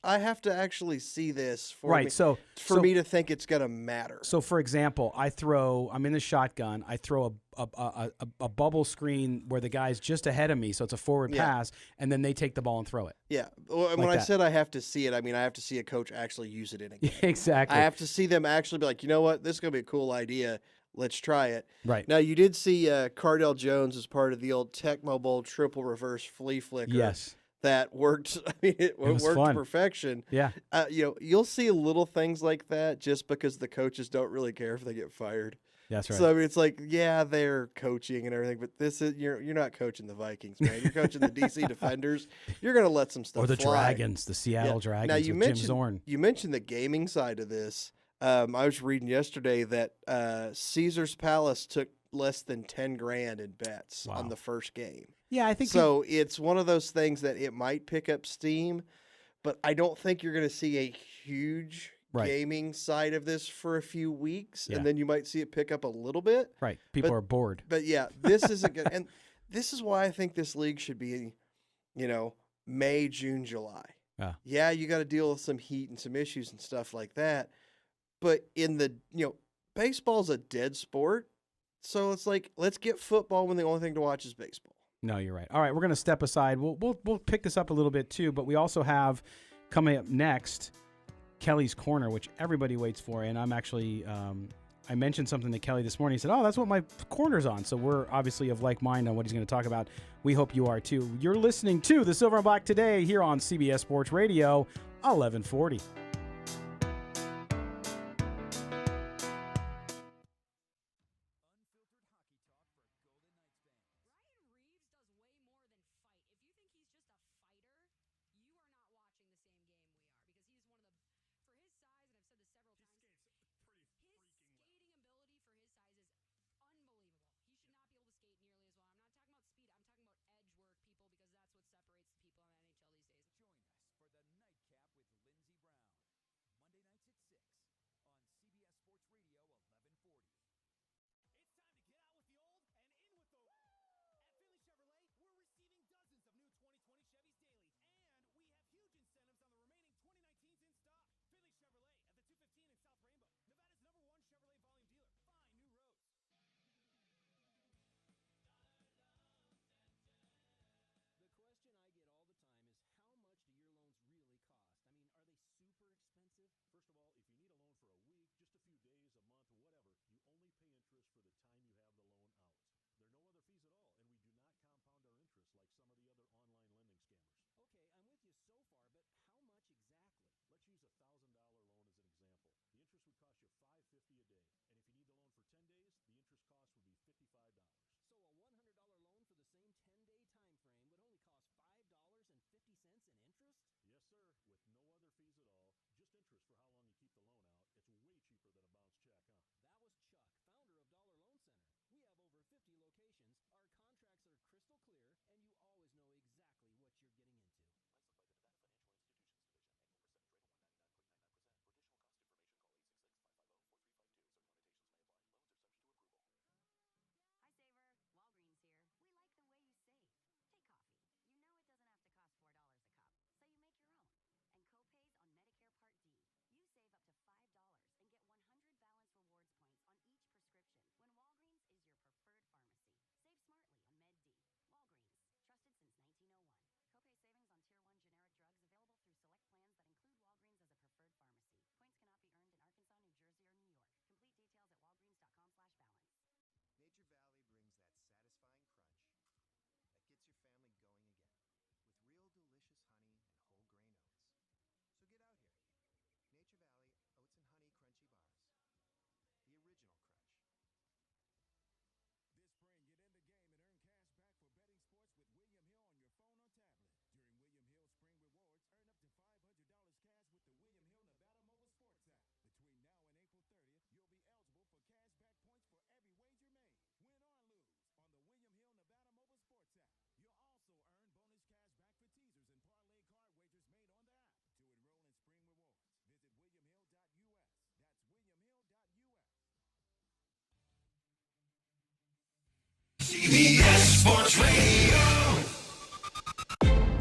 I have to actually see this for me, for me to think it's going to matter. So, for example, I'm in the shotgun. I throw a bubble screen where the guy's just ahead of me, so it's a forward pass, and then they take the ball and throw it. Yeah. Well, and when I said I have to see it, I mean I have to see a coach actually use it in a game. Exactly. I have to see them actually be like, you know what, this is going to be a cool idea. Let's try it. Right. Now, you did see Cardell Jones as part of the old Tecmo Bowl triple reverse flea flicker. Yes. That worked. I mean, it worked to perfection. Yeah. You'll see little things like that just because the coaches don't really care if they get fired. That's right. So, I mean, it's like, yeah, they're coaching and everything, but you're not coaching the Vikings, man. You're coaching the DC Defenders. You're going to let some stuff fly. Or the fly. Dragons, the Seattle Dragons now, with Jim Zorn. You mentioned the gaming side of this. I was reading yesterday that Caesar's Palace took less than $10,000 in bets on the first game. Yeah, I think so. It's one of those things that it might pick up steam, but I don't think you're going to see a huge gaming side of this for a few weeks, and then you might see it pick up a little bit. Right, people are bored. But yeah, this is and this is why I think this league should be, May, June, July. Yeah, you got to deal with some heat and some issues and stuff like that. But in the, baseball's a dead sport. So it's like, let's get football when the only thing to watch is baseball. No, you're right. All right, we're going to step aside. We'll pick this up a little bit too, but we also have coming up next, Kelly's Corner, which everybody waits for. And I'm actually, I mentioned something to Kelly this morning. He said, oh, that's what my corner's on. So we're obviously of like mind on what he's going to talk about. We hope you are too. You're listening to the Silver and Black today here on CBS Sports Radio, 1140.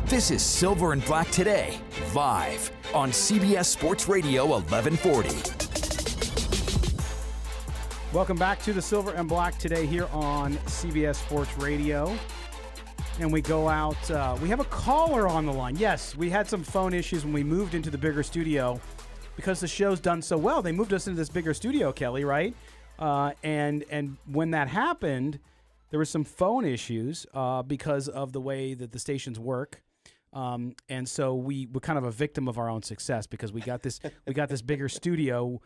This is Silver and Black Today, live on CBS Sports Radio 1140. Welcome back to the Silver and Black Today here on CBS Sports Radio. And we go out, we have a caller on the line. Yes, we had some phone issues when we moved into the bigger studio because the show's done so well. They moved us into this bigger studio, Kelly, right? And when that happened, there were some phone issues because of the way that the stations work. And so we were kind of a victim of our own success because we got this bigger studio,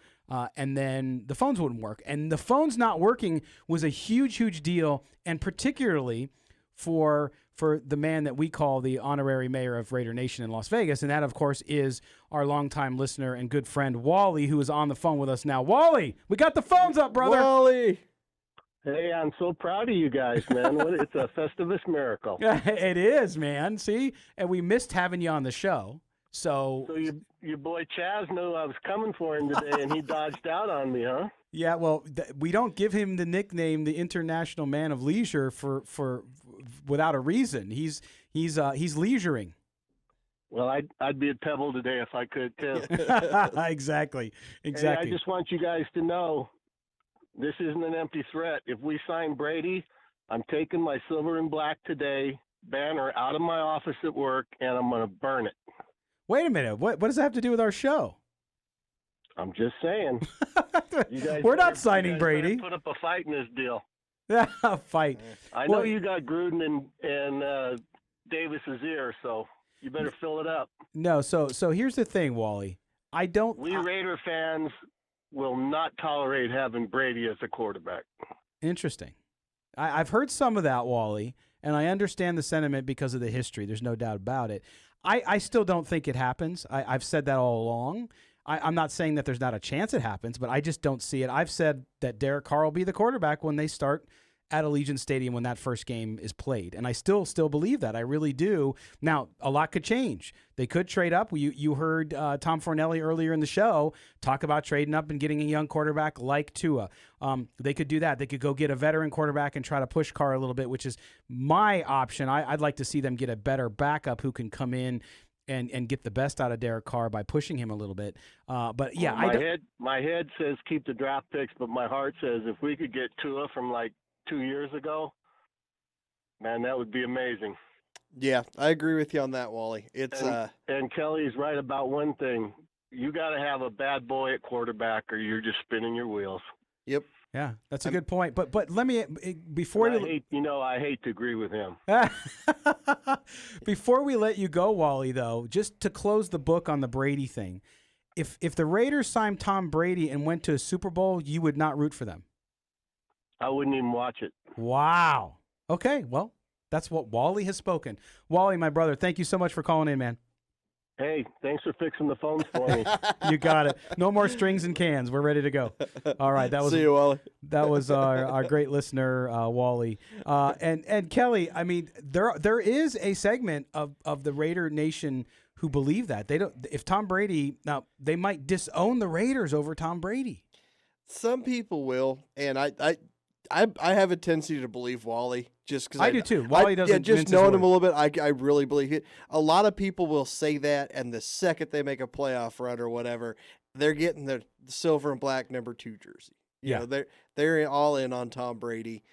and then the phones wouldn't work. And the phones not working was a huge deal, and particularly for the man that we call the honorary mayor of Raider Nation in Las Vegas, and that, of course, is our longtime listener and good friend, Wally, who is on the phone with us now. Wally, we got the phones up, brother. Wally! Hey, I'm so proud of you guys, man. It's a Festivus miracle. It is, man. See? And we missed having you on the show. So your boy Chaz knew I was coming for him today, and he dodged out on me, huh? Yeah, well, we don't give him the nickname the International Man of Leisure for without a reason. He's leisuring. Well, I'd be at Pebble today if I could too. Exactly. Hey, I just want you guys to know this isn't an empty threat. If we sign Brady, I'm taking my Silver and Black Today banner out of my office at work, and I'm going to burn it. Wait a minute. What does that have to do with our show? I'm just saying. We're not signing Brady. Put up a fight in this deal. Fight. I know you got Gruden and Davis's ear, so you better fill it up. No, so here's the thing, Wally. We Raider fans will not tolerate having Brady as a quarterback. Interesting. I've heard some of that, Wally, and I understand the sentiment because of the history. There's no doubt about it. I still don't think it happens. I've said that all along. I'm not saying that there's not a chance it happens, but I just don't see it. I've said that Derek Carr will be the quarterback when they start at Allegiant Stadium when that first game is played. And I still believe that. I really do. Now, a lot could change. They could trade up. You heard Tom Fornelli earlier in the show talk about trading up and getting a young quarterback like Tua. They could do that. They could go get a veteran quarterback and try to push Carr a little bit, which is my option. I'd like to see them get a better backup who can come in and get the best out of Derek Carr by pushing him a little bit. But, yeah. My head says keep the draft picks, but my heart says if we could get Tua from like 2 years ago, man, that would be amazing. Yeah, I agree with you on that, Wally. And Kelly's right about one thing. You got to have a bad boy at quarterback or you're just spinning your wheels. Yep. Yeah, that's a good point. But let me before I hate to agree with him. Before we let you go, Wally, though, just to close the book on the Brady thing, if the Raiders signed Tom Brady and went to a Super Bowl, you would not root for them. I wouldn't even watch it. Wow. Okay, well, that's what Wally has spoken. Wally, my brother, thank you so much for calling in, man. Hey, thanks for fixing the phones for me. You got it. No more strings and cans. We're ready to go. All right. See you, Wally. That was our great listener, Wally. And Kelly, I mean, there is a segment of the Raider Nation who believe that. They don't. If Tom Brady, now, they might disown the Raiders over Tom Brady. Some people will, and I have a tendency to believe Wally just because I do too. Wally doesn't. Yeah, just knowing him a little bit, I really believe it. A lot of people will say that, and the second they make a playoff run or whatever, they're getting the silver and black number 2 jersey. You know, they're all in on Tom Brady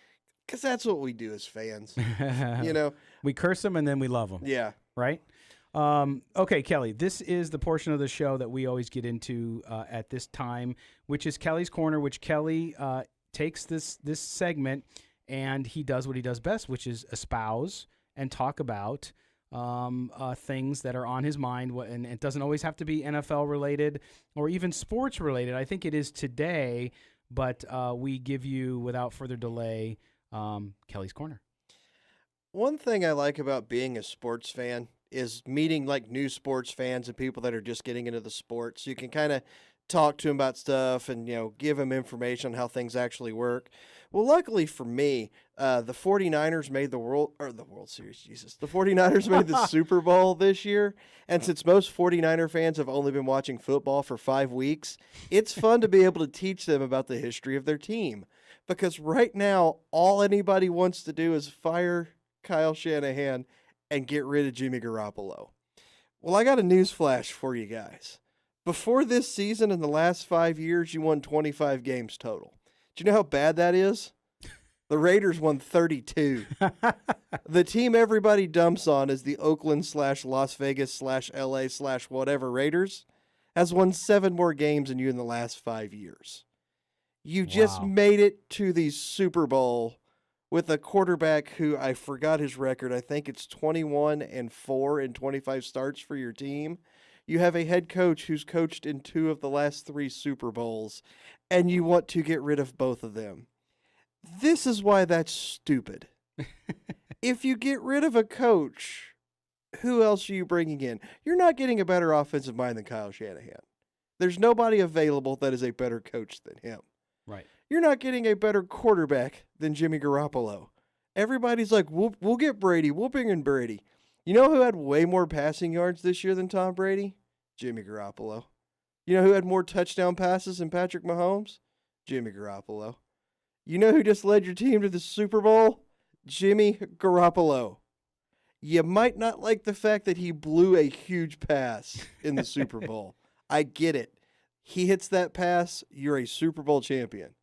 because that's what we do as fans. You know, we curse him and then we love him. Yeah. Right. Okay, Kelly, this is the portion of the show that we always get into at this time, which is Kelly's Corner, which Kelly takes this segment and he does what he does best, which is espouse and talk about things that are on his mind. And it doesn't always have to be NFL related or even sports related. I think it is today, but we give you, without further delay, Kelly's Corner. One thing I like about being a sports fan is meeting like new sports fans and people that are just getting into the sports. You can kind of talk to them about stuff and, you know, give them information on how things actually work. Well, luckily for me, the 49ers made the World Series, Jesus. The 49ers made the Super Bowl this year, and since most 49er fans have only been watching football for 5 weeks, it's fun to be able to teach them about the history of their team. Because right now, all anybody wants to do is fire Kyle Shanahan and get rid of Jimmy Garoppolo. Well, I got a news flash for you guys. Before this season, in the last 5 years, you won 25 games total. Do you know how bad that is? The Raiders won 32. The team everybody dumps on is the Oakland/Las Vegas/LA/whatever Raiders has won 7 more games than you in the last 5 years. You just made it to the Super Bowl with a quarterback who, I forgot his record. I think it's 21-4 in 25 starts for your team. You have a head coach who's coached in 2 of the last 3 Super Bowls, and you want to get rid of both of them. This is why that's stupid. If you get rid of a coach, who else are you bringing in? You're not getting a better offensive mind than Kyle Shanahan. There's nobody available that is a better coach than him. Right. You're not getting a better quarterback than Jimmy Garoppolo. Everybody's like, we'll get Brady. We'll bring in Brady. You know who had way more passing yards this year than Tom Brady? Jimmy Garoppolo. You know who had more touchdown passes than Patrick Mahomes? Jimmy Garoppolo. You know who just led your team to the Super Bowl? Jimmy Garoppolo. You might not like the fact that he blew a huge pass in the Super Bowl. I get it. He hits that pass, you're a Super Bowl champion.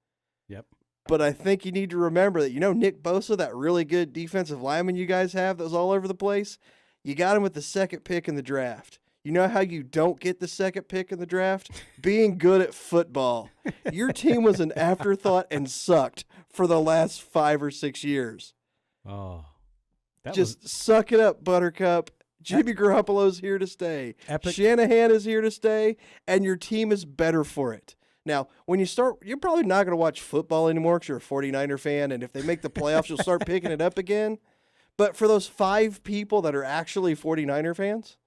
Yep. But I think you need to remember that, Nick Bosa, that really good defensive lineman you guys have that was all over the place, you got him with the 2nd pick in the draft. You know how you don't get the 2nd pick in the draft? Being good at football. Your team was an afterthought and sucked for the last 5 or 6 years. Oh. Suck it up, Buttercup. Jimmy Garoppolo's here to stay. Epic. Shanahan is here to stay, and your team is better for it. Now, when you start, you're probably not going to watch football anymore because you're a 49er fan, and if they make the playoffs, you'll start picking it up again. But for those 5 people that are actually 49er fans,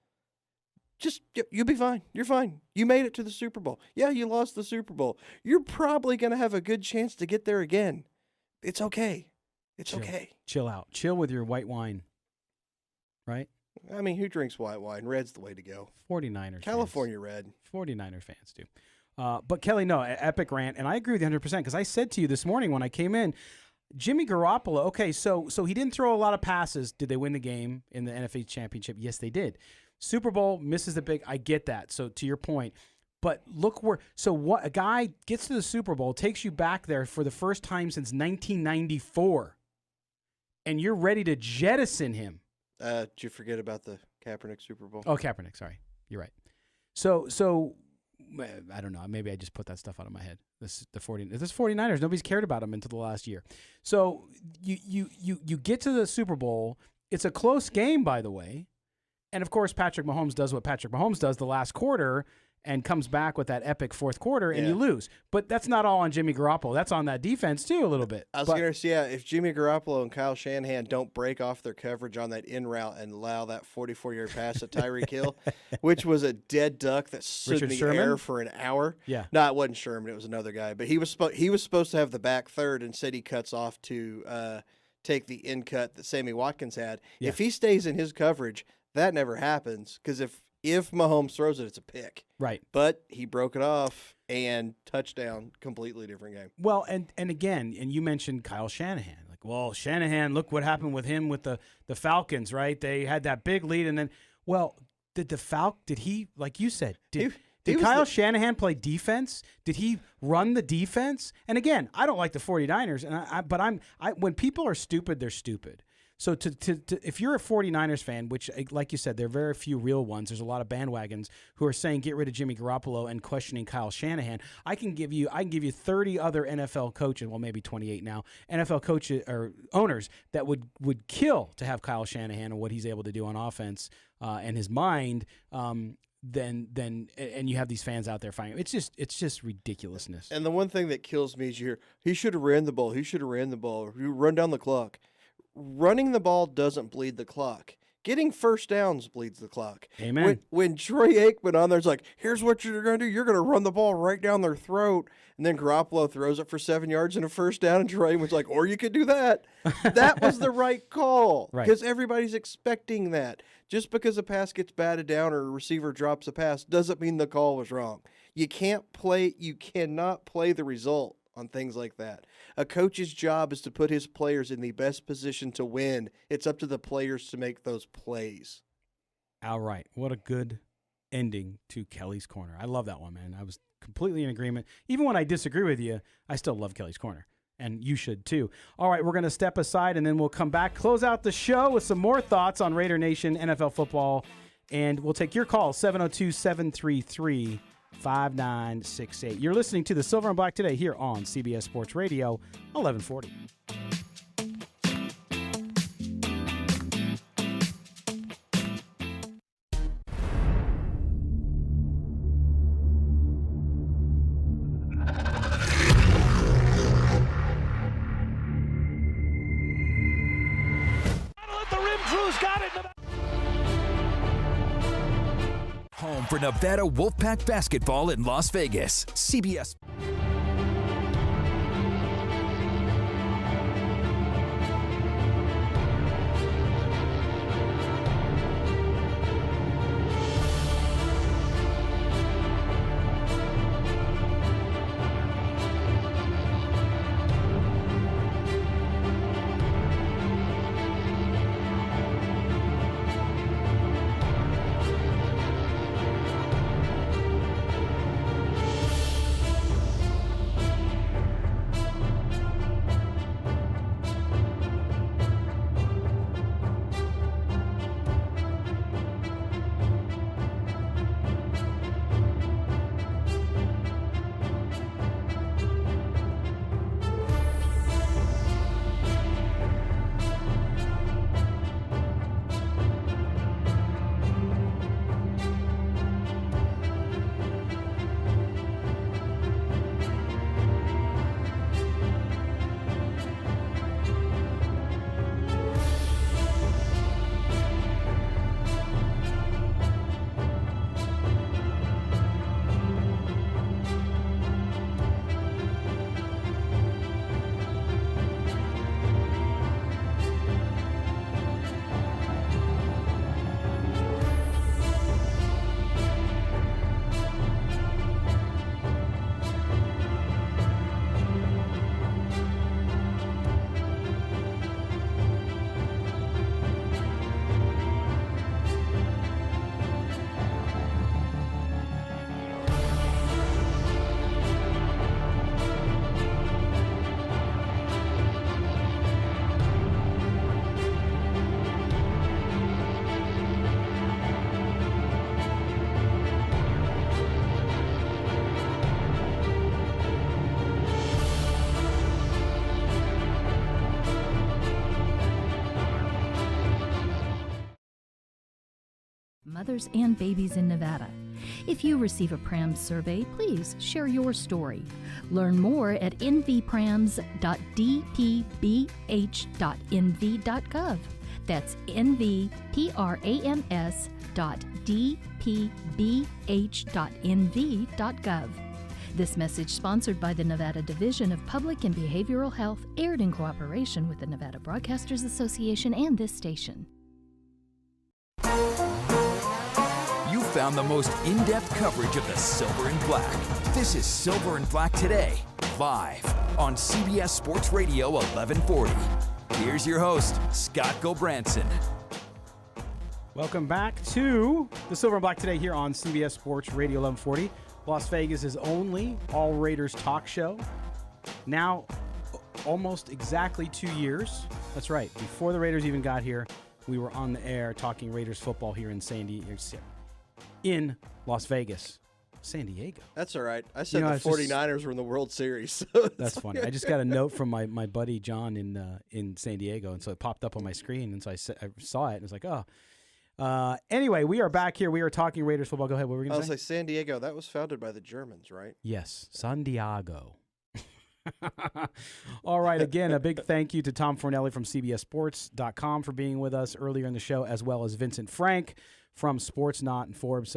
you'll be fine. You're fine. You made it to the Super Bowl. Yeah, you lost the Super Bowl. You're probably going to have a good chance to get there again. It's okay. It's okay. Chill out. Chill with your white wine. Right? I mean, who drinks white wine? Red's the way to go. 49ers California fans. Red. 49er fans do. But, Kelly, no, epic rant. And I agree with you 100% because I said to you this morning when I came in, Jimmy Garoppolo, okay, so he didn't throw a lot of passes. Did they win the game in the NFC Championship? Yes, they did. Super Bowl misses the big. I get that. So to your point, but look where. So what a guy gets to the Super Bowl, takes you back there for the first time since 1994, and you're ready to jettison him. Did you forget about the Kaepernick Super Bowl? Oh, Kaepernick. Sorry, you're right. So I don't know. Maybe I just put that stuff out of my head. This 49ers. Nobody's cared about them until the last year. So you get to the Super Bowl. It's a close game, by the way. And, of course, Patrick Mahomes does what Patrick Mahomes does the last quarter and comes back with that epic 4th quarter, and you lose. But that's not all on Jimmy Garoppolo. That's on that defense, too, a little bit. I was going to say, if Jimmy Garoppolo and Kyle Shanahan don't break off their coverage on that in route and allow that 44-yard pass to Tyreek Hill, which was a dead duck that stood in the air for an hour. Yeah. No, it wasn't Sherman. It was another guy. But he was supposed to have the back third, and said he cuts off to take the in cut that Sammy Watkins had. Yeah. If he stays in his coverage, that never happens because if Mahomes throws it, it's a pick. Right. But he broke it off and touchdown, completely different game. Well, and again, and you mentioned Kyle Shanahan. Like, well, Shanahan, look what happened with him with the Falcons, right? They had that big lead, and then, well, did he, like you said, did Kyle Shanahan play defense? Did he run the defense? And again, I don't like the 49ers, but when people are stupid, they're stupid. So if you're a 49ers fan, which, like you said, there are very few real ones. There's a lot of bandwagons who are saying get rid of Jimmy Garoppolo and questioning Kyle Shanahan. I can give you 30 other NFL coaches, well, maybe 28 now, NFL coaches or owners that would kill to have Kyle Shanahan and what he's able to do on offense and his mind. Then you have these fans out there fighting. It's just ridiculousness. And the one thing that kills me is you hear he should have ran the ball. You run down the clock. Running the ball doesn't bleed the clock. Getting first downs bleeds the clock. Amen. When Troy Aikman on there's like, here's what you're going to do. You're going to run the ball right down their throat. And then Garoppolo throws it for 7 yards and a first down. And Troy Aikman's like, or you could do that. That was the right call. Right. Because everybody's expecting that. Just because a pass gets batted down or a receiver drops a pass doesn't mean the call was wrong. You cannot play the result on things like that. A coach's job is to put his players in the best position to win. It's up to the players to make those plays. All right. What a good ending to Kelly's Corner. I love that one, man. I was completely in agreement. Even when I disagree with you, I still love Kelly's Corner. And you should too. All right, we're going to step aside and then we'll come back, close out the show with some more thoughts on Raider Nation, NFL football, and we'll take your call, 702-733-5968. You're listening to the Silver and Black today here on CBS Sports Radio, 1140. Home for Nevada Wolfpack basketball in Las Vegas. CBS. Mothers and babies in Nevada. If you receive a PRAMS survey, please share your story. Learn more at nvprams.dpbh.nv.gov. That's nvprams.dpbh.nv.gov. This message sponsored by the Nevada Division of Public and Behavioral Health, aired in cooperation with the Nevada Broadcasters Association and this station. You found the most in-depth coverage of the Silver and Black. This is Silver and Black Today, live on CBS Sports Radio 1140. Here's your host, Scott Gobranson. Welcome back to the Silver and Black Today here on CBS Sports Radio 1140. Las Vegas' only all Raiders talk show. Now, almost exactly 2 years. That's right. Before the Raiders even got here, we were on the air talking Raiders football here in in Las Vegas. San Diego. That's all right. I said the 49ers were in the World Series. So that's funny. I just got a note from my buddy John in San Diego, and so it popped up on my screen, and so I saw it, and it was like, oh. Anyway, we are back here. We are talking Raiders football. Go ahead. What were we going to say? I was like, San Diego, that was founded by the Germans, right? Yes, San Diego. All right. Again, a big thank you to Tom Fornelli from CBSSports.com for being with us earlier in the show, as well as Vincent Frank from Sportsnaut and Forbes,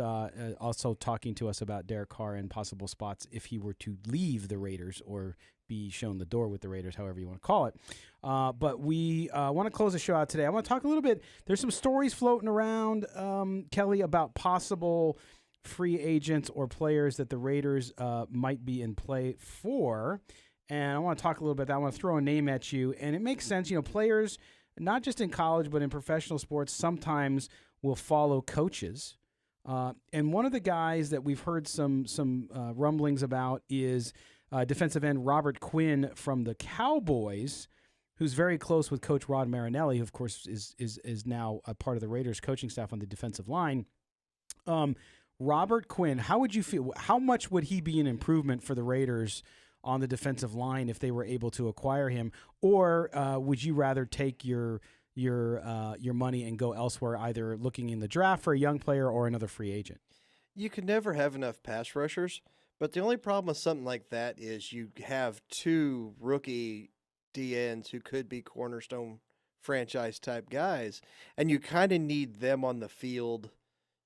also talking to us about Derek Carr and possible spots if he were to leave the Raiders or be shown the door with the Raiders, however you want to call it. But we want to close the show out today. I want to talk a little bit. There's some stories floating around, Kelly, about possible free agents or players that the Raiders might be in play for. And I want to talk a little bit about that. I want to throw a name at you. And it makes sense. Players, not just in college, but in professional sports, sometimes will follow coaches. And one of the guys that we've heard some rumblings about is defensive end Robert Quinn from the Cowboys, who's very close with Coach Rod Marinelli, who, of course, is now a part of the Raiders coaching staff on the defensive line. Robert Quinn, how would you feel? How much would he be an improvement for the Raiders on the defensive line if they were able to acquire him? Or would you rather take your money and go elsewhere, either looking in the draft for a young player or another free agent? You could never have enough pass rushers, but the only problem with something like that is you have 2 rookie DNs who could be cornerstone franchise type guys, and you kind of need them on the field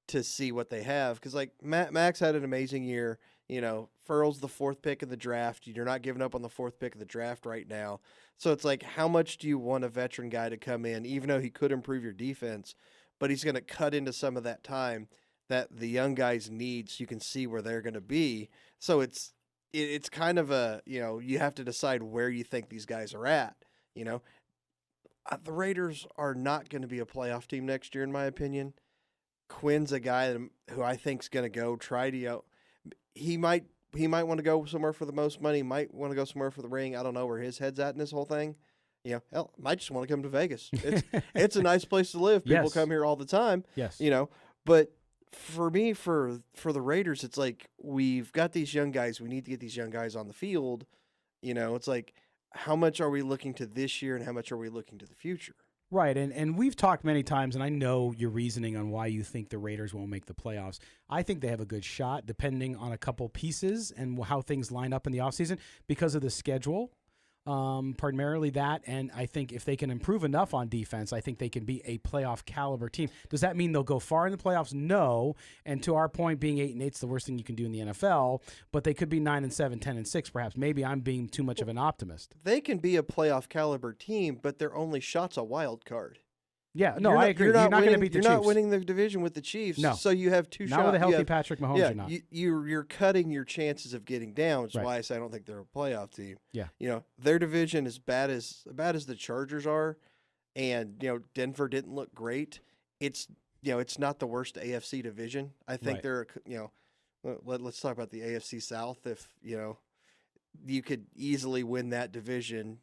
to see what they have. Because like Max had an amazing year. Furl's the 4th pick of the draft. You're not giving up on the 4th pick of the draft right now. So it's like, how much do you want a veteran guy to come in, even though he could improve your defense, but he's going to cut into some of that time that the young guys need so you can see where they're going to be. So it's kind of you have to decide where you think these guys are at. The Raiders are not going to be a playoff team next year, in my opinion. Quinn's a guy who I think is going to go try to, he might want to go somewhere for the most money, might want to go somewhere for the ring. I don't know where his head's at in this whole thing. Hell, might just want to come to Vegas. It's a nice place to live. People come here all the time. Yes. But for me, for the Raiders, it's like, we've got these young guys. We need to get these young guys on the field. It's like, how much are we looking to this year and how much are we looking to the future? Right, and we've talked many times, and I know your reasoning on why you think the Raiders won't make the playoffs. I think they have a good shot, depending on a couple pieces and how things line up in the offseason because of the schedule. Primarily that, and I think if they can improve enough on defense, I think they can be a playoff caliber team. Does that mean they'll go far in the playoffs? No. And to our point, being 8-8 is the worst thing you can do in the NFL, but they could be 9-7, 10-6 perhaps. Maybe I'm being too much of an optimist. They can be a playoff caliber team, but their only shot's a wild card. Yeah, no, I agree. You're not going to beat the Chiefs. You're not winning the division with the Chiefs. No. So you have 2 shots. Not with a healthy Patrick Mahomes, yeah, you're not. You're cutting your chances of getting down, which is Right. why I say I don't think they're a playoff team. Yeah. Their division is bad as the Chargers are, and Denver didn't look great. It's not the worst AFC division. I think Right. they're let's talk about the AFC South. If you could easily win that division.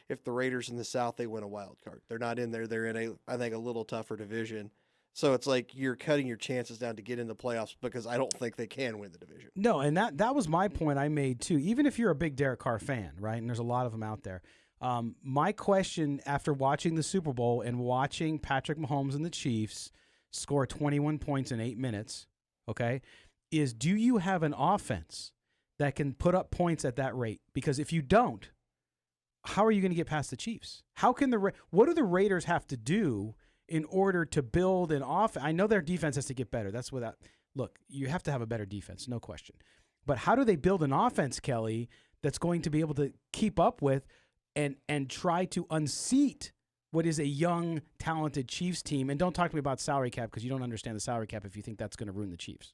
If the Raiders in the South, they win a wild card. They're not in there. They're in I think a little tougher division. So it's like you're cutting your chances down to get in the playoffs because I don't think they can win the division. No, and that was my point I made too. Even if you're a big Derek Carr fan, right, and there's a lot of them out there, my question after watching the Super Bowl and watching Patrick Mahomes and the Chiefs score 21 points in 8 minutes, okay, is do you have an offense that can put up points at that rate? Because if you don't, how are you going to get past the Chiefs? How can what do the Raiders have to do in order to build an offense? I know their defense has to get better. That's without look, you have to have a better defense, no question. But how do they build an offense, Kelly, that's going to be able to keep up with and try to unseat what is a young, talented Chiefs team? And don't talk to me about salary cap because you don't understand the salary cap if you think that's going to ruin the Chiefs.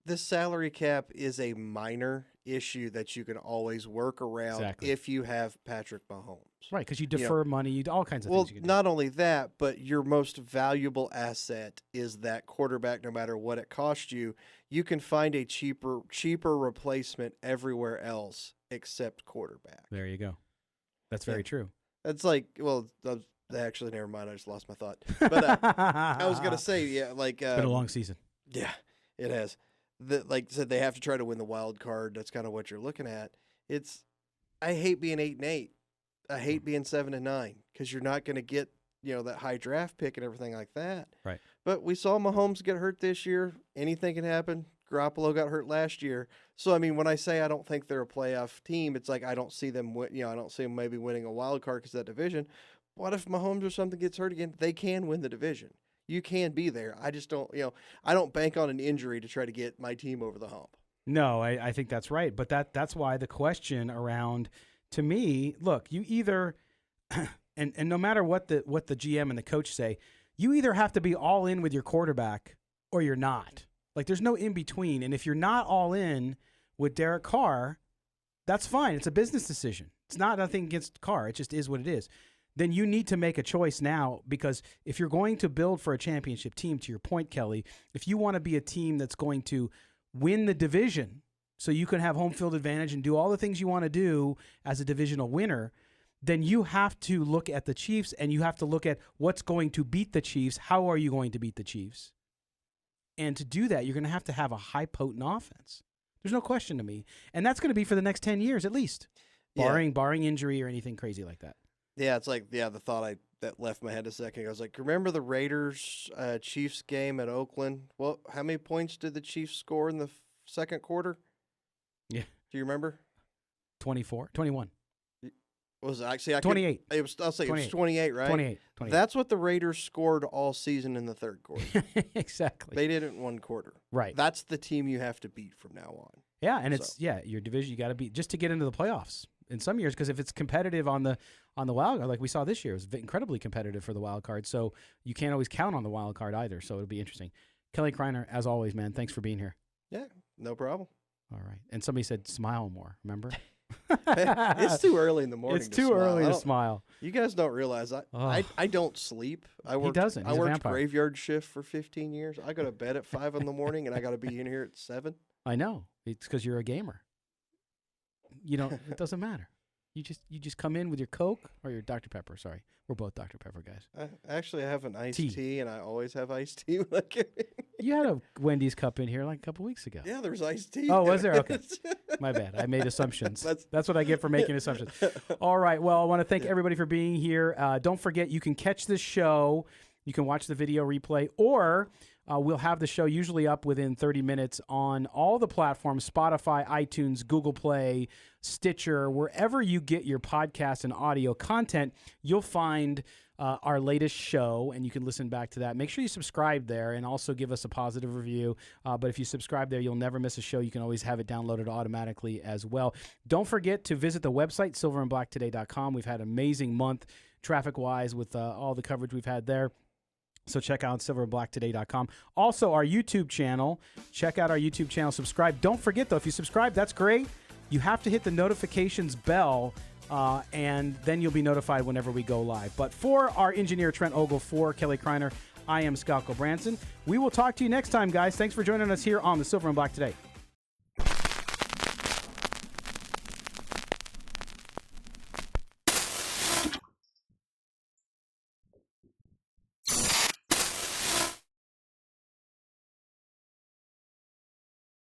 This salary cap is a minor issue that you can always work around if you have Patrick Mahomes. Right, because you defer money, you do all kinds of things you can do. Not only that, but your most valuable asset is that quarterback. No matter what it costs you, you can find a cheaper replacement everywhere else except quarterback. There you go. That's very true. It's like, actually, never mind. I just lost my thought. But I was going to say, it's been a long season. Yeah, it has. Like I said, they have to try to win the wild card. That's kind of what you're looking at. I hate being 8-8. I hate being 7-9 because you're not going to get that high draft pick and everything like that. Right. But we saw Mahomes get hurt this year. Anything can happen. Garoppolo got hurt last year. So I mean, when I say I don't think they're a playoff team, it's like I don't see them. I don't see them maybe winning a wild card because of that division. What if Mahomes or something gets hurt again? They can win the division. You can be there. I just don't, I don't bank on an injury to try to get my team over the hump. No, I think that's right. But that's why the question around, to me, look, you either, and no matter what the GM and the coach say, you either have to be all in with your quarterback or you're not. Like there's no in between. And if you're not all in with Derek Carr, That's fine. It's a business decision. It's not nothing against Carr. It just is what it is. Then you need to make a choice now, because if you're going to build for a championship team, to your point, Kelly, if you want to be a team that's going to win the division so you can have home field advantage and do all the things you want to do as a divisional winner, then you have to look at the Chiefs and you have to look at what's going to beat the Chiefs. How are you going to beat the Chiefs? And to do that, you're going to have a high potent offense. There's no question to me. And that's going to be for the next 10 years at least, barring injury or anything crazy like that. Yeah, it's like, the thought that left my head a second ago. I was like, remember the Raiders Chiefs game at Oakland? Well, how many points did the Chiefs score in the second quarter? Yeah. Do you remember? 24, 21. Was it actually 28? I'll say 28. It was 28, right? 28. That's what the Raiders scored all season in the third quarter. Exactly. They did it in one quarter. Right. That's the team you have to beat from now on. Yeah, and your division you got to beat just to get into the playoffs. In some years, because if it's competitive on the wild card, like we saw this year, it was incredibly competitive for the wild card. So you can't always count on the wild card either. So it'll be interesting. Kelly Kreiner, as always, man, thanks for being here. Yeah, no problem. All right. And somebody said smile more. Remember? It's too early in the morning. It's too early to smile. You guys don't realize I don't sleep. I worked graveyard shift for 15 years. I go to bed at 5 in the morning, and I got to be in here at 7. I know. It's because you're a gamer. It doesn't matter. You just come in with your Coke or your Dr. Pepper. Sorry, we're both Dr. Pepper guys. I have an iced tea, and I always have iced tea when I get in. You had a Wendy's cup in here like a couple weeks ago. Yeah, there was iced tea. Oh, was there? Okay. My bad. I made assumptions. That's what I get for making assumptions. All right. Well, I want to thank everybody for being here. Don't forget, you can catch this show. You can watch the video replay, or we'll have the show usually up within 30 minutes on all the platforms: Spotify, iTunes, Google Play, Stitcher. Wherever you get your podcast and audio content, you'll find our latest show, and you can listen back to that. Make sure you subscribe there and also give us a positive review. But if you subscribe there, you'll never miss a show. You can always have it downloaded automatically as well. Don't forget to visit the website, silverandblacktoday.com. We've had an amazing month traffic-wise with all the coverage we've had there. So check out silverandblacktoday.com. Also, our YouTube channel. Check out our YouTube channel. Subscribe. Don't forget, though, if you subscribe, that's great. You have to hit the notifications bell, and then you'll be notified whenever we go live. But for our engineer, Trent Ogle, for Kelly Kreiner, I am Scalco Branson. We will talk to you next time, guys. Thanks for joining us here on the Silver and Black Today.